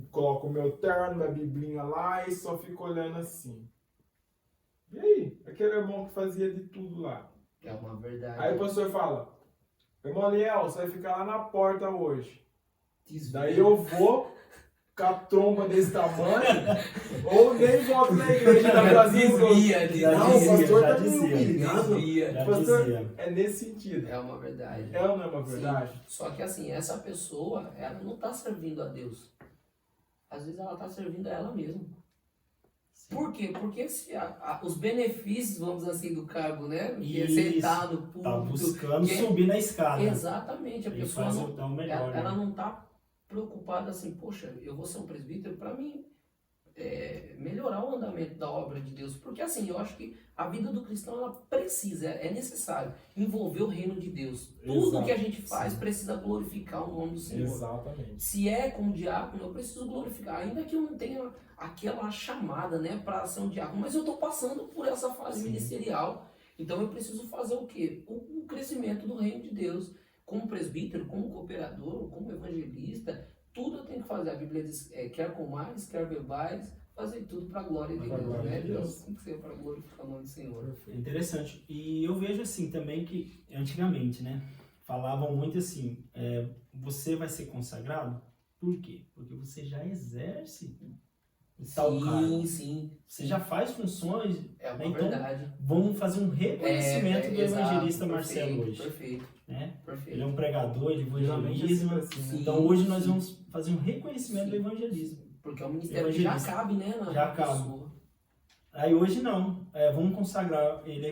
coloco o meu terno, minha biblinha lá e só fico olhando assim. E aí? Aquele irmão que fazia de tudo lá. É uma verdade. Aí o pastor fala, irmão Liel, você vai ficar lá na porta hoje. Desvia. Daí eu vou com a tromba desse tamanho, ou nem volto na igreja da Brasil. Não, o pastor tá me humilhando. Pastor, é nesse sentido. É uma verdade. É ou não é uma verdade? Sim. Só que assim, essa pessoa, ela não está servindo a Deus. Às vezes ela está servindo a ela mesma. Sim. Por quê? Porque os benefícios, vamos dizer assim, do cargo, né? Que é sentar no púlpito. Tá buscando subir na escada. Exatamente. A pessoa não, melhor, ela não está preocupada assim, poxa, eu vou ser um presbítero para mim melhorar o andamento da obra de Deus. Porque assim, eu acho que a vida do cristão, ela precisa, é necessário envolver o reino de Deus. Tudo que a gente faz precisa glorificar o nome do Senhor. Exatamente. Se é como diácono, eu preciso glorificar, ainda que eu não tenha aquela chamada, né, para ser um diácono, mas eu estou passando por essa fase ministerial. Então eu preciso fazer o quê? O crescimento do reino de Deus. Como presbítero, como cooperador, como evangelista, tudo eu tenho que fazer. A Bíblia diz, quer comais, quer bebais, fazer tudo para a glória de Deus, né? Deus tem que ser para glorificar o nome do Senhor. Interessante. E eu vejo assim também que, antigamente, né, falavam muito assim, você vai ser consagrado? Por quê? Porque você já exerce tal cargo. Sim. Você já faz funções. É uma então, verdade. Vamos fazer um reconhecimento do evangelista Marcelo hoje. Perfeito. Né? Perfeito. Ele é um pregador de evangelismo. Então hoje nós vamos fazer um reconhecimento do evangelismo. Porque é um ministério que já cabe, né? Já cabe. Aí hoje não. Vamos consagrar ele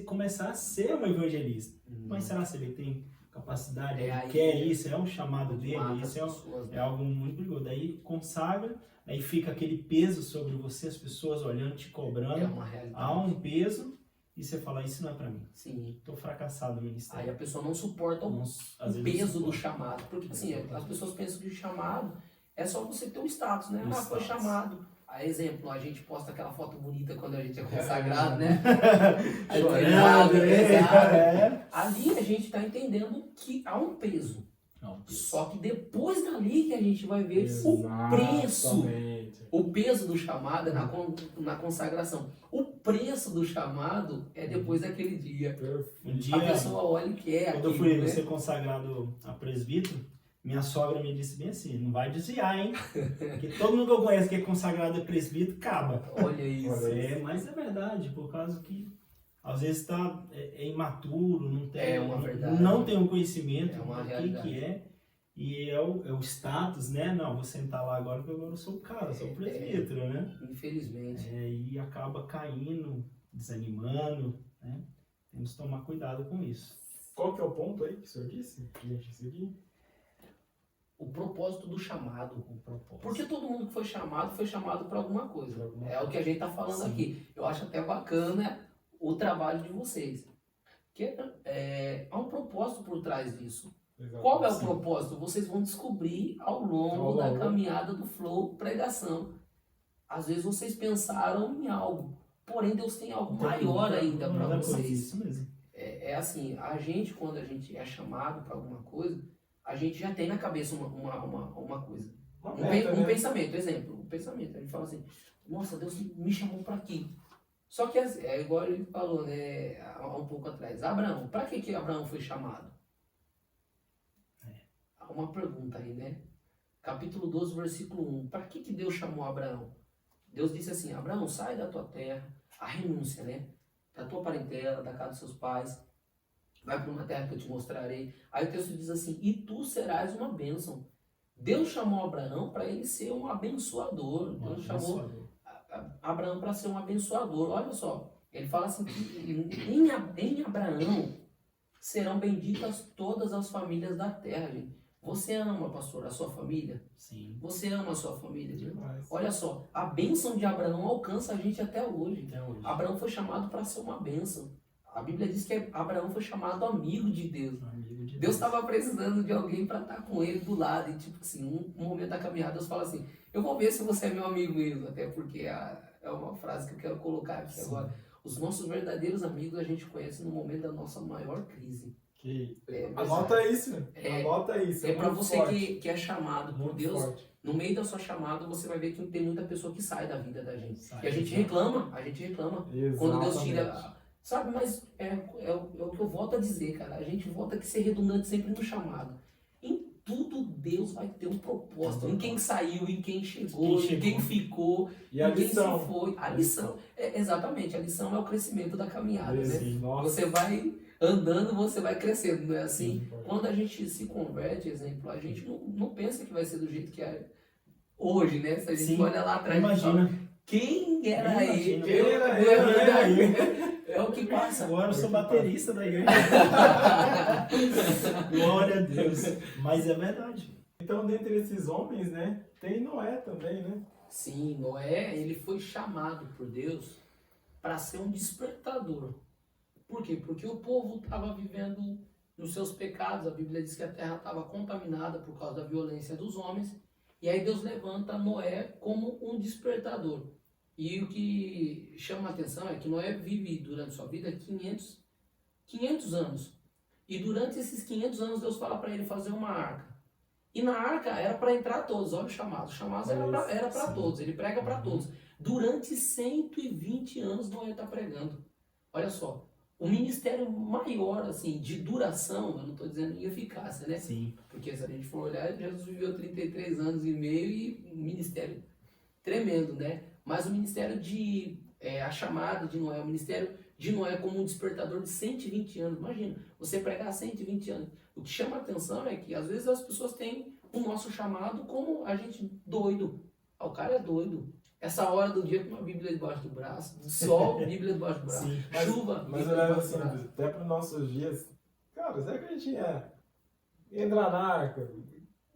começar a ser um evangelista. Mas será se ele tem capacidade? Ele quer isso? É um chamado dele? Isso é algo muito perigoso. Daí consagra, aí fica aquele peso sobre você, as pessoas olhando, te cobrando. É uma realidade. Há um peso. E você fala, isso não é pra mim. Sim. Tô fracassado no ministério. Aí a pessoa não suporta o peso do chamado. Porque assim, as pessoas pensam que o chamado é só você ter um status, né? Foi chamado. Aí, exemplo, a gente posta aquela foto bonita quando a gente é consagrado, né? Ali a gente tá entendendo que há um peso. Só que depois dali que a gente vai ver o peso do chamado na consagração. O preço do chamado é depois daquele dia. A pessoa olha e quer. Quando eu fui ser consagrado a presbítero, minha sogra me disse bem assim, não vai desviar, hein? Porque todo mundo que eu conheço que é consagrado a presbítero, acaba. Olha isso. Mas é verdade, por causa que às vezes é imaturo, não tem um conhecimento do que é. E é o status, né? Não, vou sentar lá agora porque agora eu sou o cara, sou o presbítero, né? Infelizmente. E acaba caindo, desanimando, né? Temos que tomar cuidado com isso. Qual que é o ponto aí que o senhor disse? Pra gente seguir? O propósito do chamado. Porque todo mundo que foi chamado para alguma coisa. O que a gente está falando aqui. Eu acho até bacana o trabalho de vocês. Porque há um propósito por trás disso. Exatamente. Qual é o propósito? Vocês vão descobrir ao longo da caminhada do Flow Pregação. Às vezes vocês pensaram em algo, porém Deus tem algo maior ainda para vocês. Isso mesmo. Assim, a gente, quando a gente é chamado para alguma coisa, a gente já tem na cabeça uma coisa. Um pensamento, exemplo. Um pensamento. A gente fala assim, nossa, Deus me chamou para aqui. Só que é igual ele falou, né, há um pouco atrás. Abraão, para que Abraão foi chamado? Há uma pergunta aí, né? Capítulo 12, versículo 1. Para que Deus chamou Abraão? Deus disse assim, Abraão, sai da tua terra, a renúncia, né? Da tua parentela, da casa dos seus pais, vai para uma terra que eu te mostrarei. Aí o texto diz assim, e tu serás uma bênção. Deus chamou Abraão para ele ser um abençoador. Deus chamou Abraão para ser um abençoador. Olha só, ele fala assim que em Abraão serão benditas todas as famílias da terra, gente. Você ama, pastor, a sua família? Sim. Você ama a sua família, gente? Demais. Olha só, a bênção de Abraão alcança a gente até hoje. Até hoje. Abraão foi chamado para ser uma bênção. A Bíblia diz que Abraão foi chamado amigo de Deus. Amigo de Deus estava precisando de alguém para estar com ele do lado. E tipo assim, um momento da caminhada, Deus fala assim, eu vou ver se você é meu amigo mesmo. Até porque é uma frase que eu quero colocar aqui agora. Os nossos verdadeiros amigos a gente conhece no momento da nossa maior crise. Anota isso, anota isso. É para muito você forte. que é chamado por Muito Deus. forte. No meio da sua chamada, você vai ver que tem muita pessoa que sai da vida da gente. Sai, E a gente reclama. Quando Deus tira... Exatamente. Sabe, mas é o que eu volto a dizer, cara. A gente volta a ser redundante sempre no chamado. Em tudo, Deus vai ter um propósito. Em quem saiu, em quem chegou, em quem ficou, E a em quem lição? se foi. A lição. Exatamente, a lição é o crescimento da caminhada, né? Sim, nossa. Você vai andando, você vai crescendo, não é assim? Sim, Quando a gente se converte, exemplo, a gente não pensa que vai ser do jeito que é hoje, né? Se a gente Sim, olha lá atrás, a gente fala, imagina. quem era Imagina. ele? Quem era ele? É o que passa. Agora eu sou baterista da igreja. Glória a Deus. Mas é verdade. Então, dentre esses homens, né, tem Noé também, né? Sim, Noé, ele foi chamado por Deus para ser um despertador. Por quê? Porque o povo estava vivendo nos seus pecados. A Bíblia diz que a terra estava contaminada por causa da violência dos homens. E aí Deus levanta Noé como um despertador. E o que chama a atenção é que Noé vive durante sua vida 500 anos. E durante esses 500 anos Deus fala para ele fazer uma arca. E na arca era para entrar todos, olha o chamado. O chamado era para todos, ele prega para todos. Durante 120 anos Noé está pregando. Olha só, o ministério maior assim, de duração, eu não estou dizendo em eficácia, né? Sim. Porque se a gente for olhar, Jesus viveu 33 anos e meio e um ministério tremendo, né? Mas o ministério a chamada de Noé, o ministério de Noé como um despertador de 120 anos. Imagina, você pregar 120 anos. O que chama a atenção é que às vezes as pessoas têm o nosso chamado como a gente doido. O cara é doido. Essa hora do dia com uma Bíblia debaixo do braço, sol, Bíblia debaixo do braço, Sim. chuva, Mas Bíblia olhando debaixo assim, do braço. até para os nossos dias, cara, será que a gente ia entrar na arca,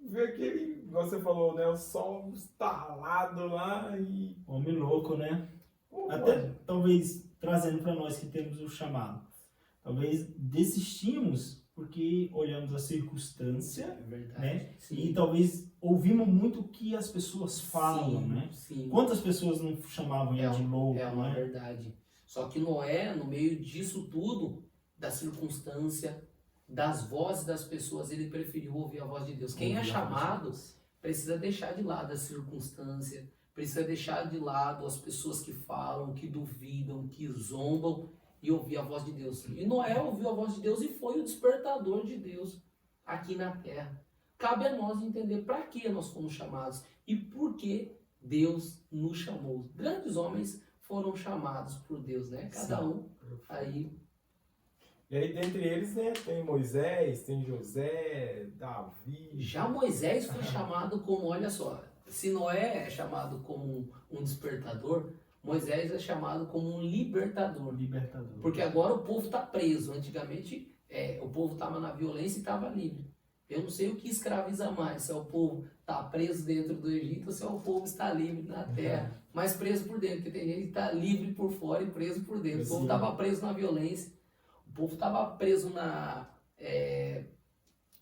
ver aquele, igual você falou, né, o sol estalado lá e... Homem louco, né? Pô, Até talvez trazendo para nós que temos o chamado. Talvez desistimos porque olhamos a circunstância, É verdade. né? Sim. E talvez ouvimos muito o que as pessoas falam, Sim, né? Sim. Quantas pessoas não chamavam ele de louco, É uma né? verdade. Só que Noé, no meio disso tudo, da circunstância, das vozes das pessoas, ele preferiu ouvir a voz de Deus. Quem é Ouvir a voz de chamado Deus. precisa deixar de lado a circunstância, precisa deixar de lado as pessoas que falam, que duvidam, que zombam e ouvir a voz de Deus. E Noé ouviu a voz de Deus e foi o despertador de Deus aqui na terra. Cabe a nós entender para que nós fomos chamados e por que Deus nos chamou. Grandes homens foram chamados por Deus, né? Cada Sim. um aí. E aí, dentre eles, né, tem Moisés, tem José, Davi... Já Moisés foi chamado como, olha só, se Noé é chamado como um despertador, Moisés é chamado como um libertador. Libertador. Porque agora o povo está preso. Antigamente o povo estava na violência e estava livre. Eu não sei o que escraviza mais, se é o povo estar preso dentro do Egito ou se é o povo estar livre na terra, mas preso por dentro, porque tem gente que está livre por fora e preso por dentro. O povo estava preso na violência, o povo estava preso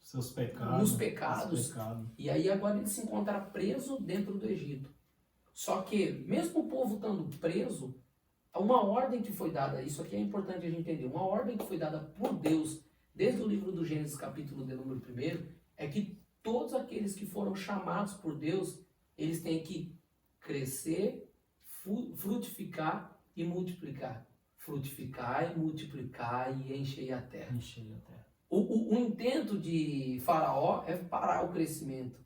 Seus pecados. nos pecados, Seus pecados. e aí agora ele se encontra preso dentro do Egito. Só que, mesmo o povo estando preso, uma ordem que foi dada, isso aqui é importante a gente entender, uma ordem que foi dada por Deus, desde o livro do Gênesis, capítulo de número 1, é que todos aqueles que foram chamados por Deus, eles têm que crescer, frutificar e multiplicar. Frutificar e multiplicar e encher a terra. Encher a terra. O intento de Faraó é parar o crescimento.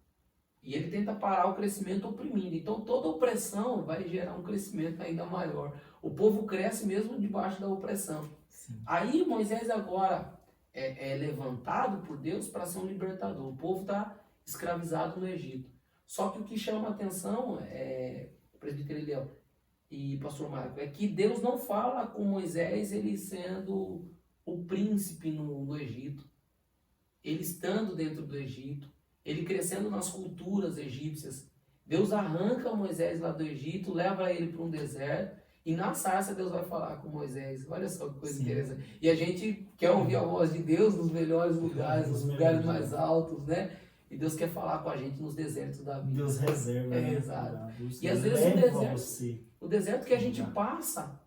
E ele tenta parar o crescimento oprimindo. Então toda opressão vai gerar um crescimento ainda maior. O povo cresce mesmo debaixo da opressão. Sim. Aí Moisés agora é levantado por Deus para ser um libertador. O povo está escravizado no Egito. Só que o que chama a atenção, presbítero Eliel, e pastor Marco, é que Deus não fala com Moisés ele sendo o príncipe no Egito, ele estando dentro do Egito, ele crescendo nas culturas egípcias. Deus arranca Moisés lá do Egito, leva ele para um deserto, e na sarça Deus vai falar com Moisés. Olha só que coisa interessante. E a gente quer ouvir a voz de Deus nos melhores lugares, nos lugares mais altos, né? E Deus quer falar com a gente nos desertos da vida. Deus reserva. Exato. Deus E às vezes o deserto que a gente passa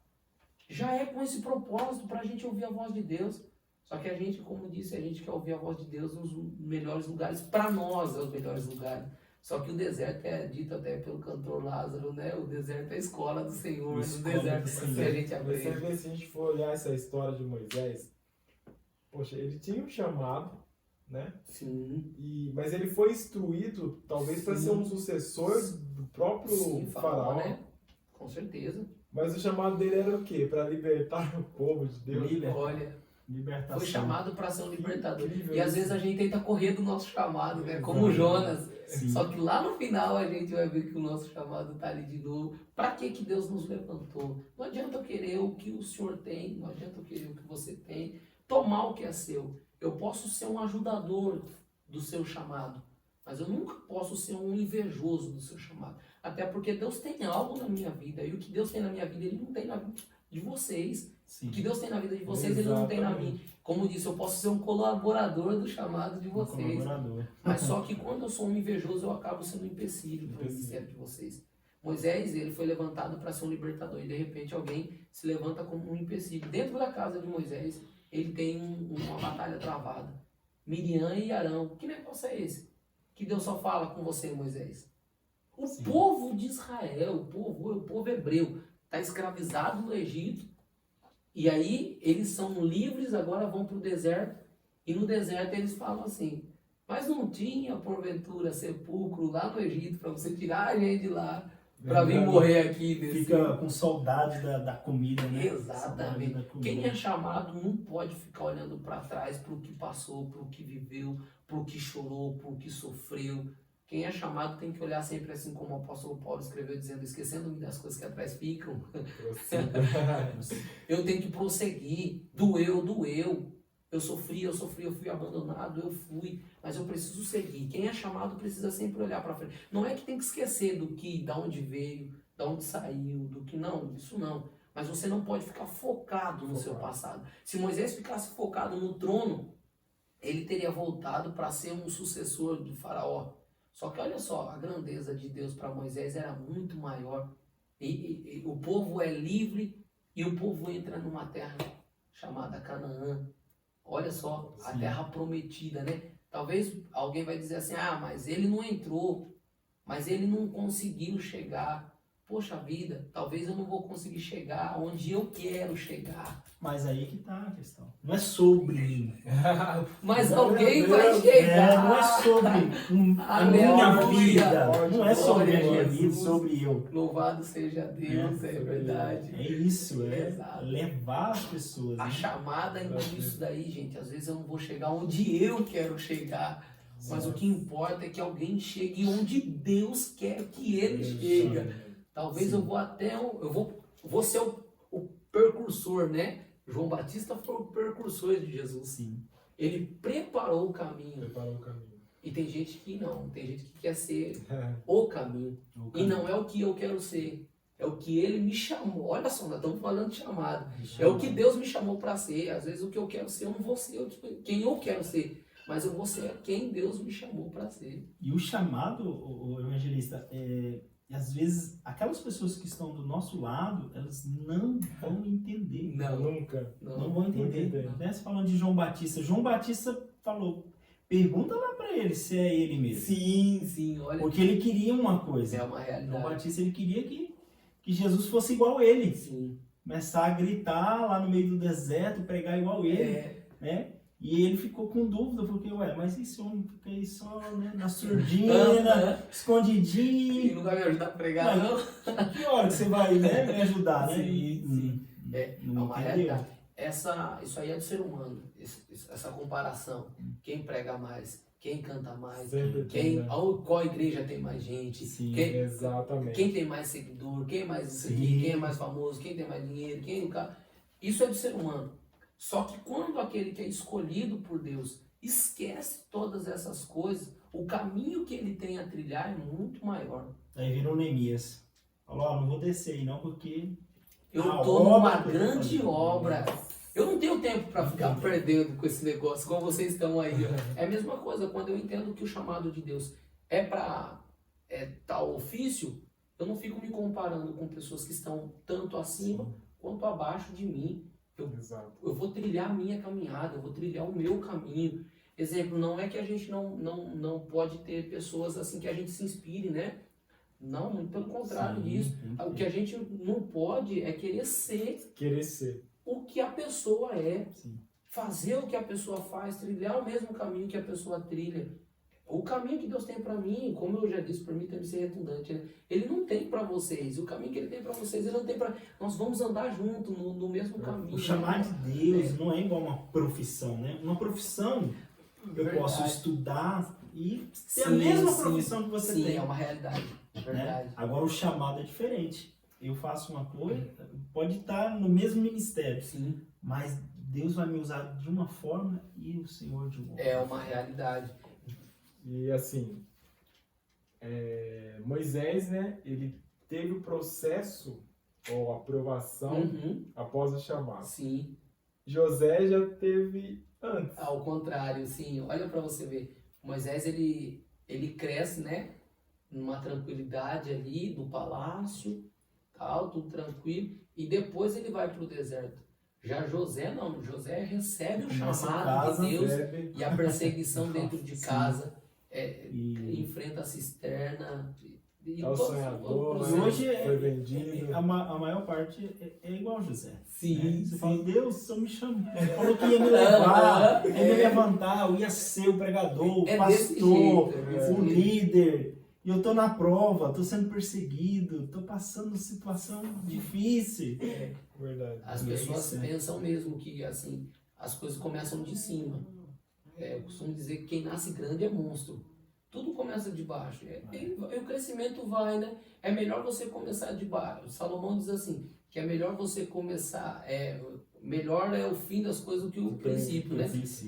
já é com esse propósito para a gente ouvir a voz de Deus. Só que a gente, como disse, a gente quer ouvir a voz de Deus nos melhores lugares. Para nós é os melhores lugares. Só que o deserto é dito até pelo cantor Lázaro, né? O deserto é a escola do Senhor, no deserto que a gente aprende. Você vê, se a gente for olhar essa história de Moisés, poxa, ele tinha um chamado, né? Sim. Mas ele foi instruído, talvez, para ser um sucessor do próprio faraó, né? Com certeza. Mas o chamado dele era o quê? Para libertar o povo de Deus. Olha, libertação. foi chamado para ser um libertador. Incrível E às isso. vezes a gente tenta correr do nosso chamado, né? Como Jonas. Sim. Só que lá no final a gente vai ver que o nosso chamado está ali de novo. Para que Deus nos levantou? Não adianta eu querer o que o Senhor tem, não adianta eu querer o que você tem, tomar o que é seu. Eu posso ser um ajudador do seu chamado, mas eu nunca posso ser um invejoso do seu chamado. Até porque Deus tem algo na minha vida, e o que Deus tem na minha vida, Ele não tem na vida de vocês. Sim. O que Deus tem na vida de vocês, Ele não tem na minha. Como disse, eu posso ser um colaborador do chamado de vocês. Mas só que quando eu sou um invejoso, eu acabo sendo um empecilho para o ministério de vocês. Moisés, ele foi levantado para ser um libertador. E de repente alguém se levanta como um empecilho. Dentro da casa de Moisés, ele tem uma batalha travada. Miriam e Arão. Que negócio é esse? Que Deus só fala com você, Moisés. O povo de Israel, o povo hebreu, está escravizado no Egito. E aí eles são livres, agora vão para o deserto. E no deserto eles falam assim, mas não tinha porventura sepulcro lá no Egito para você tirar a gente de lá para vir morrer aqui. Fica com saudade da comida, né? Exatamente. Quem é chamado não pode ficar olhando para trás, para o que passou, para o que viveu, para o que chorou, para o que sofreu. Quem é chamado tem que olhar sempre assim como o apóstolo Paulo escreveu, dizendo, esquecendo-me das coisas que atrás ficam. Eu tenho que prosseguir. Doeu. Eu sofri, eu fui abandonado, eu fui. Mas eu preciso seguir. Quem é chamado precisa sempre olhar para frente. Não é que tem que esquecer da onde veio, da onde saiu, do que não, isso não. Mas você não pode ficar focado no seu passado. Se Moisés ficasse focado no trono, ele teria voltado para ser um sucessor do faraó. Só que olha só, a grandeza de Deus para Moisés era muito maior. E o povo é livre e o povo entra numa terra chamada Canaã. Olha só, a terra prometida, né? Talvez alguém vai dizer assim, mas ele não entrou, mas ele não conseguiu chegar. Poxa vida, talvez eu não vou conseguir chegar onde eu quero chegar. Mas aí que tá a questão. Não é sobre mim. Mas alguém vai chegar. Não é sobre a minha vida. Não é sobre a minha vida, sobre eu. Louvado seja Deus, é verdade. É isso, Exato. Levar as pessoas. A chamada nisso daí, gente, às vezes eu não vou chegar onde eu quero chegar. Mas o que importa é que alguém chegue onde Deus quer que ele chegue. Talvez eu vou ser o precursor, né? João Batista foi o precursor de Jesus. Sim. Ele preparou o caminho. E tem gente que não. Tem gente que quer ser o caminho. E não é o que eu quero ser. É o que ele me chamou. Olha só, nós estamos falando de chamado. É o que Deus me chamou para ser. Às vezes o que eu quero ser, eu não vou ser quem eu quero ser. Mas eu vou ser quem Deus me chamou para ser. E o chamado, o evangelista, às vezes, aquelas pessoas que estão do nosso lado, elas não vão entender. Não vão entender. Você falando de João Batista. João Batista falou, pergunta lá para ele se é ele mesmo. Sim, olha. Porque ele queria uma coisa. É uma realidade. João Batista, ele queria que Jesus fosse igual a ele. Sim. Começar a gritar lá no meio do deserto, pregar igual a ele. Né? E ele ficou com dúvida, porque, mas esse homem fica aí só, né, na surdina, escondidinho. E não vai me ajudar a pregar, não? Que hora que você vai, né, me ajudar, né? Sim. É uma realidade. Isso aí é do ser humano, essa comparação. Quem prega mais, quem canta mais, Sempre tem, né? qual igreja tem mais gente, Sim, quem, exatamente. quem tem mais seguidor, quem é mais isso aqui, Sim. quem é mais famoso, quem tem mais dinheiro, isso é do ser humano. Só que quando aquele que é escolhido por Deus esquece todas essas coisas, o caminho que ele tem a trilhar é muito maior. Aí virou Neemias. Falou, ó, não vou descer aí não, porque Eu a tô numa obra que eu tô grande fazendo. obra. Eu não tenho tempo para Não ficar tem tempo. perdendo com esse negócio, como vocês estão aí. Ó. É a mesma coisa, quando eu entendo que o chamado de Deus é para tal ofício, eu não fico me comparando com pessoas que estão tanto acima quanto abaixo de mim. Exato. Eu vou trilhar a minha caminhada, eu vou trilhar o meu caminho. Exemplo, não é que a gente não pode ter pessoas assim que a gente se inspire, né? Não, muito pelo contrário Sim, disso. tem que O que a gente não pode é querer ser Querer ser. o que a pessoa é. Sim. Fazer o que a pessoa faz, trilhar o mesmo caminho que a pessoa trilha. O caminho que Deus tem para mim, como eu já disse, permita-me ser redundante, né? Ele não tem para vocês. O caminho que ele tem para vocês, ele não tem para... Nós vamos andar junto no mesmo caminho. O chamar de Deus não é igual uma profissão, né? Uma profissão, eu posso estudar e ter a mesma profissão que você sim, tem. é uma realidade. É verdade. Né? Agora o chamado é diferente. Eu faço uma coisa, pode estar no mesmo ministério, Sim. mas Deus vai me usar de uma forma e o Senhor de outra. É uma realidade. E assim, Moisés, né, ele teve o processo ou aprovação Uhum. após o chamado. Sim. José já teve antes. Ao contrário, sim. Olha para você ver. Moisés, ele cresce, né? Numa tranquilidade ali do palácio, tal, tudo tranquilo. E depois ele vai para o deserto. Já José não. José recebe o Começa em chamado casa, de Deus Recebe. e a perseguição dentro de Sim. casa. E Enfrenta a cisterna. E É o todo sonhador, processo. né? hoje Foi vendido. a maior parte é igual José. Sim, Né? Você sim. fala, Deus, só me chamou. Ele falou que ia me levar, ia me levantar, eu ia ser o pregador, o É desse pastor, jeito, é desse o jeito. líder. E eu tô na prova, tô sendo perseguido, tô passando situação difícil. Verdade. As E é pessoas isso, né? pensam mesmo que assim as coisas começam de cima. Eu costumo dizer que quem nasce grande é monstro. Tudo começa de baixo. E o crescimento vai, né? É melhor você começar de baixo. Salomão diz assim, que é melhor você começar... melhor é o fim das coisas do que o princípio, né?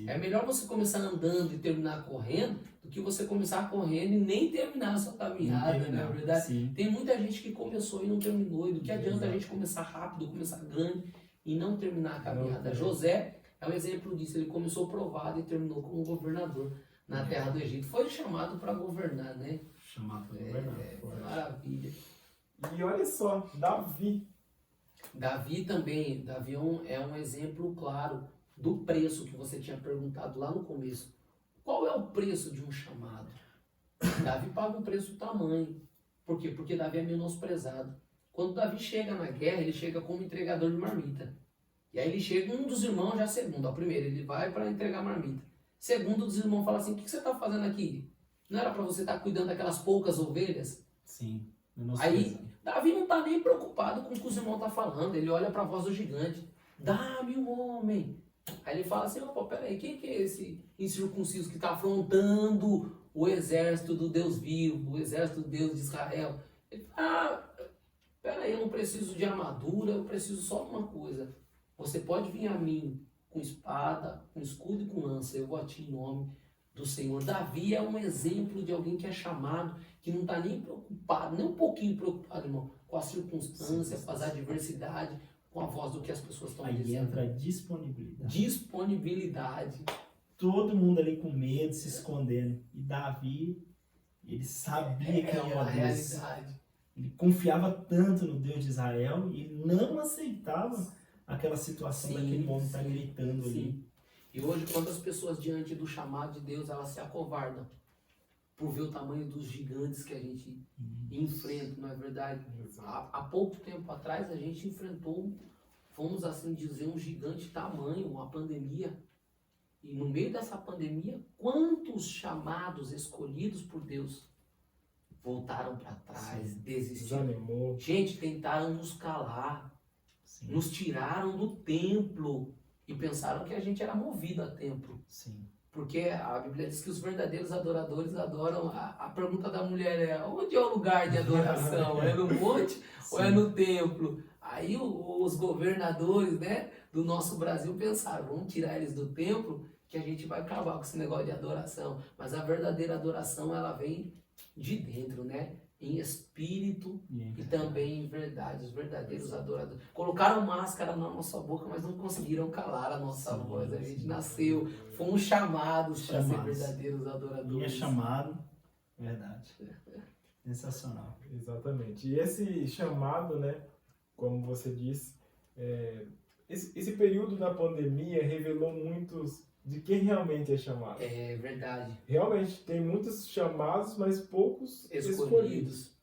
É melhor você começar andando e terminar correndo do que você começar correndo e nem terminar a sua caminhada, né? Na verdade, Sim. tem muita gente que começou e não terminou. E do que adianta a gente começar rápido, começar grande e não terminar a caminhada? Não. José é um exemplo disso. Ele começou provado e terminou como governador na terra do Egito. Foi chamado para governar, né? Chamado para governar. Maravilha. E olha só, Davi. Davi também, Davi é um exemplo claro do preço que você tinha perguntado lá no começo. Qual é o preço de um chamado? Davi paga um preço tamanho. Por quê? Porque Davi é menosprezado. Quando Davi chega na guerra, ele chega como entregador de marmita. E aí ele chega, um dos irmãos já segundo. Primeiro, ele vai para entregar marmita. Segundo, dos irmãos fala assim, o que você está fazendo aqui? Não era para você estar cuidando daquelas poucas ovelhas? Sim. Aí, Davi não está nem preocupado com o que os irmãos estão falando. Ele olha para a voz do gigante. Dá-me um homem. Aí ele fala assim, opa, peraí, quem que é esse incircunciso que está afrontando o exército do Deus vivo, o exército do Deus de Israel? Ele fala, peraí, eu não preciso de armadura, eu preciso só de uma coisa. Você pode vir a mim com espada, com escudo e com lança, eu vou a ti em nome do Senhor. Davi é um exemplo de alguém que é chamado, que não está nem preocupado, nem um pouquinho preocupado, irmão, com a circunstância, com as adversidades, com a voz do que as pessoas estão Aí dizendo. entra a disponibilidade. Disponibilidade. Todo mundo ali com medo, se escondendo. E Davi, ele sabia quem uma era Deus. realidade. Ele confiava tanto no Deus de Israel e não aceitava aquela situação Sim, daquele homem estar sim, gritando ali. Sim. E hoje, quantas pessoas diante do chamado de Deus, elas se acovardam por ver o tamanho dos gigantes que a gente enfrenta, não é verdade? Há pouco tempo atrás, a gente enfrentou, vamos assim dizer, um gigante tamanho, uma pandemia. E no meio dessa pandemia, quantos chamados escolhidos por Deus voltaram para trás, desistiram? Desanimou. Gente, tentaram nos calar, Sim. nos tiraram do templo e pensaram que a gente era movido a templo. Sim. Porque a Bíblia diz que os verdadeiros adoradores adoram. A pergunta da mulher é: onde é o lugar de adoração? É no monte ou é no templo? Aí os governadores, né, do nosso Brasil pensaram: vamos tirar eles do templo, que a gente vai acabar com esse negócio de adoração. Mas a verdadeira adoração, ela vem de dentro, né? Em espírito e também em verdade. Os verdadeiros adoradores colocaram máscara na nossa boca, mas não conseguiram calar a nossa voz. A gente nasceu, fomos chamados para ser verdadeiros adoradores. E é chamado, verdade. Sensacional. Exatamente. E esse chamado, né, como você disse, esse período da pandemia revelou muitos de quem realmente é chamado. É verdade. Realmente, tem muitos chamados, mas poucos escolhidos.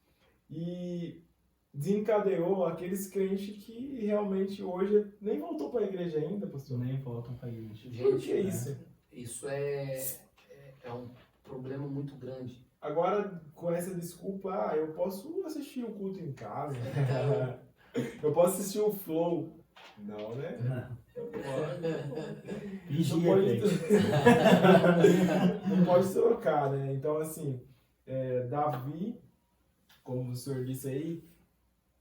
E desencadeou aqueles crentes que realmente hoje nem voltou para a igreja ainda, pastor. Nem voltam para a igreja. Por que isso? Isso é um problema muito grande. Agora, com essa desculpa, eu posso assistir o culto em casa. Eu posso assistir o Flow. Não, né? Não pode trocar, né? Então, assim, Davi, como o senhor disse aí,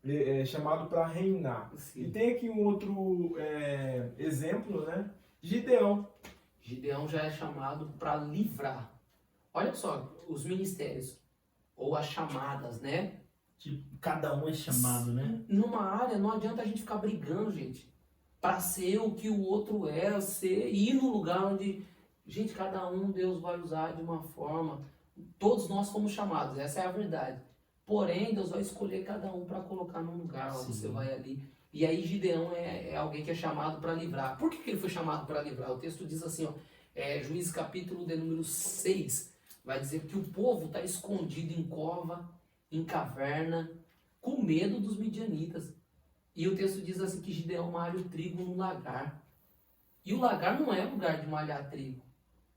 é chamado para reinar. Sim. E tem aqui um outro exemplo, né? Gideão. Gideão já é chamado para livrar. Olha só, os ministérios, ou as chamadas, né? Tipo, cada um é chamado, né? Numa área, não adianta a gente ficar brigando, gente, para ser o que o outro é, ir no lugar onde, gente, cada um Deus vai usar de uma forma. Todos nós fomos chamados, essa é a verdade. Porém, Deus vai escolher cada um para colocar num lugar, ó, você vai ali. E aí Gideão é alguém que é chamado para livrar. Por que ele foi chamado para livrar? O texto diz assim, ó, Juízes capítulo de número 6, vai dizer que o povo está escondido em cova, em caverna, com medo dos midianitas. E o texto diz assim que Gideão malha o trigo no lagar. E o lagar não é lugar de malhar trigo.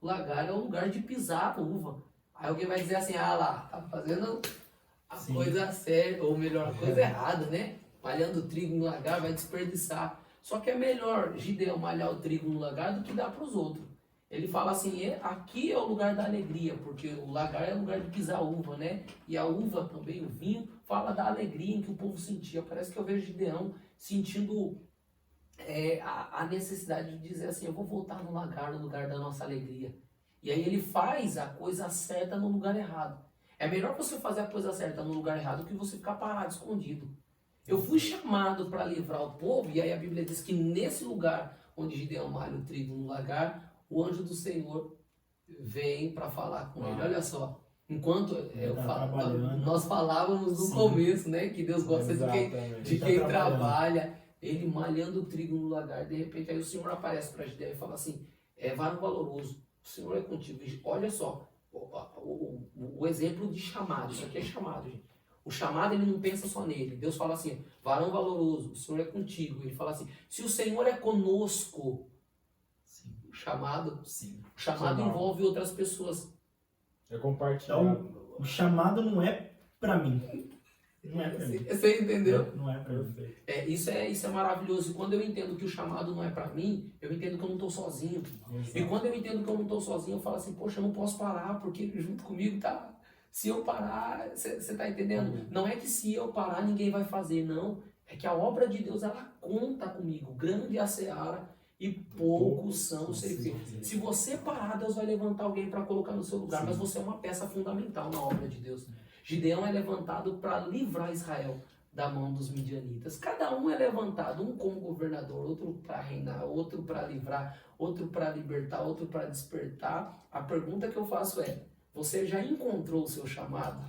O lagar é o lugar de pisar a uva. Aí alguém vai dizer assim, lá, tá fazendo a coisa certa, ou melhor, a coisa errada, né? Malhando o trigo no lagar, vai desperdiçar. Só que é melhor Gideão malhar o trigo no lagar do que dar para os outros. Ele fala assim, aqui é o lugar da alegria, porque o lagar é o lugar de pisar uva, né? E a uva também, o vinho, fala da alegria em que o povo sentia. Parece que eu vejo Gideão sentindo a necessidade de dizer assim, eu vou voltar no lagar, no lugar da nossa alegria. E aí ele faz a coisa certa no lugar errado. É melhor você fazer a coisa certa no lugar errado do que você ficar parado, escondido. Eu fui chamado para livrar o povo, e aí a Bíblia diz que nesse lugar onde Gideão malha o trigo no lagar, o anjo do Senhor vem para falar com ele. Olha só, enquanto nós falávamos no começo, né, que Deus gosta de quem trabalha, ele malhando o trigo no lagar, de repente aí o Senhor aparece para Gideão e fala assim, varão valoroso, o Senhor é contigo. Olha só, o exemplo de chamado, isso aqui é chamado, gente. O chamado, ele não pensa só nele. Deus fala assim, varão valoroso, o Senhor é contigo. Ele fala assim, se o Senhor é conosco, chamado, o chamado envolve outras pessoas. É compartilhar. Então, o chamado não é para mim. Não é para mim. Você entendeu? Não é para mim. Isso é maravilhoso. E quando eu entendo que o chamado não é para mim, eu entendo que eu não estou sozinho. Exato. E quando eu entendo que eu não estou sozinho, eu falo assim, poxa, eu não posso parar, porque junto comigo tá... Se eu parar, você está entendendo? Não é que se eu parar, ninguém vai fazer, não. É que a obra de Deus, ela conta comigo. Grande é a seara e poucos são os ceifeiros. Se você parar, Deus vai levantar alguém para colocar no seu lugar, mas você é uma peça fundamental na obra de Deus. Gideão é levantado para livrar Israel da mão dos midianitas. Cada um é levantado, um como governador, outro para reinar, outro para livrar, outro para libertar, outro para despertar. A pergunta que eu faço é, você já encontrou o seu chamado?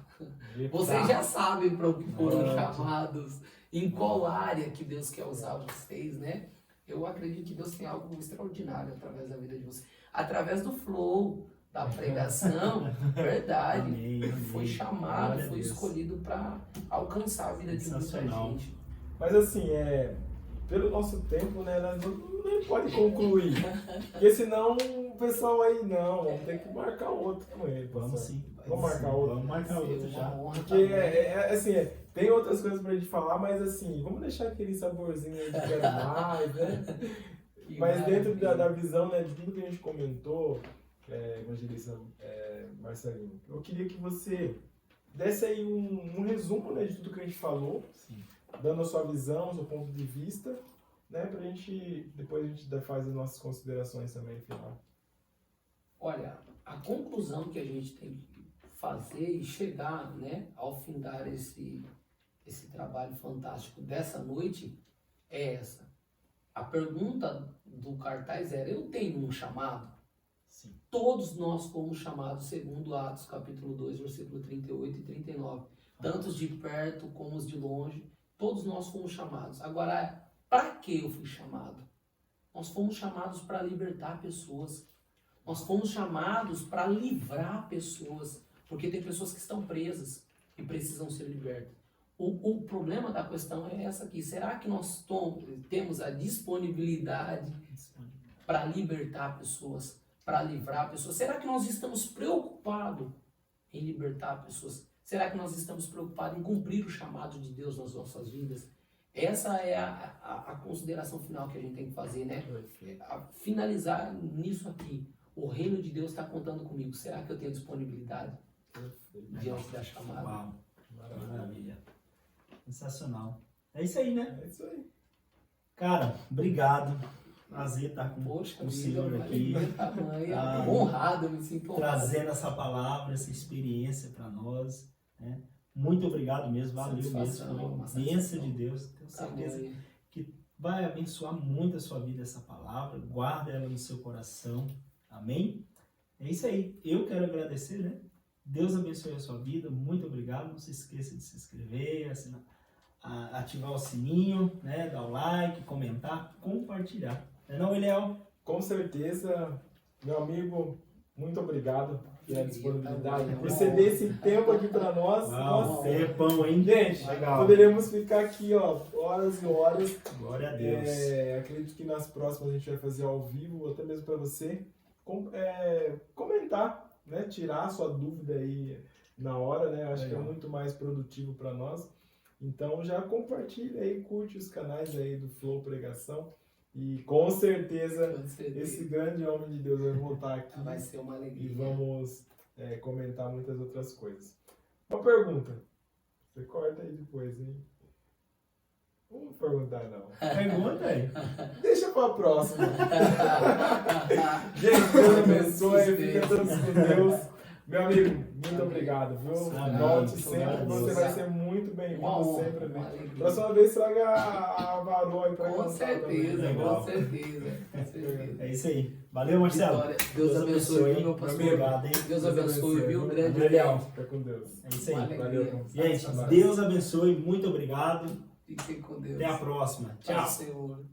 Vocês já sabem para o que foram chamados? Em qual área que Deus quer usar vocês, né? Eu acredito que Deus tem algo extraordinário através da vida de vocês. Através do flow, da pregação, verdade. Amém. Foi chamado, foi escolhido para alcançar a vida de muita gente. Mas assim, pelo nosso tempo, né, nós não pode concluir. Porque senão o pessoal aí, vamos ter que marcar outro com ele. Vamos sim. Vamos marcar outro. Vamos marcar outro já. Porque, assim, tem outras coisas pra gente falar, mas assim, vamos deixar aquele saborzinho aí de quero mais, né? Mas dentro da visão, né, de tudo que a gente comentou, evangelista Marcelinho. Eu queria que você desse aí um resumo, né, de tudo que a gente falou, Sim. dando a sua visão, o seu ponto de vista, né, pra gente, depois a gente faz as nossas considerações também, final. Olha, a conclusão que a gente tem que fazer e chegar, né, ao findar esse trabalho fantástico dessa noite é essa. A pergunta do cartaz era: eu tenho um chamado? Sim. Todos nós fomos chamados segundo Atos capítulo 2, versículo 38 e 39. Tanto os de perto como os de longe, todos nós fomos chamados. Agora, para que eu fui chamado? Nós fomos chamados para libertar pessoas. Nós fomos chamados para livrar pessoas. Porque tem pessoas que estão presas e precisam ser libertas. O problema da questão é essa aqui. Será que nós temos a disponibilidade para libertar pessoas, para livrar pessoas? Será que nós estamos preocupados em libertar pessoas? Será que nós estamos preocupados em cumprir o chamado de Deus nas nossas vidas? Essa é a consideração final que a gente tem que fazer, né? Finalizar nisso aqui. O reino de Deus está contando comigo. Será que eu tenho disponibilidade diante da chamada? Uau, maravilha. Sensacional. É isso aí, né? É isso aí. Cara, obrigado. Prazer estar com Poxa, o senhor aqui. Honrado, eu me sinto honrado. Trazendo essa palavra, essa experiência para nós. Né? Muito obrigado mesmo, valeu mesmo. Foi uma bênção de Deus. Tenho certeza que vai abençoar muito a sua vida essa palavra. Guarda ela no seu coração. Amém? É isso aí. Eu quero agradecer, né? Deus abençoe a sua vida. Muito obrigado. Não se esqueça de se inscrever, ativar o sininho, né? Dar o like, comentar, compartilhar. Não, Eliel? Com certeza, meu amigo, muito obrigado pela disponibilidade, por ceder esse tempo aqui para nós. Uau, tempão, hein? Gente, legal. Poderíamos ficar aqui, ó, horas e horas. Glória a Deus. Acredito que nas próximas a gente vai fazer ao vivo, até mesmo para você comentar, né? Tirar a sua dúvida aí na hora, né? Eu acho que é muito mais produtivo para nós. Então já compartilha aí, curte os canais aí do Flow Pregação. E com certeza esse grande homem de Deus vai voltar aqui. Vai ser uma alegria. E vamos comentar muitas outras coisas. Uma pergunta. Você corta aí depois, hein? Não vou perguntar, não. Pergunta aí. Deixa pra próxima. Gente, Deus abençoe. Fica todos com Deus. Meu amigo, muito obrigado, viu? Amém. Volte sempre, Amém. você vai ser muito bem-vindo sempre. Alegria. Próxima vez traga a Varô aí pra Com cantar certeza, também. com certeza, com certeza. É isso aí. Valeu, Marcelo. Vitória. Deus abençoe, hein? meu pastor. Obrigado, hein? Deus abençoe, viu? Grande Legal. Fica com Deus. É isso aí. Uma alegria. Valeu. Gente, Deus abençoe. Muito obrigado. Fiquem com Deus. Até a próxima. Tchau. Paz do Senhor.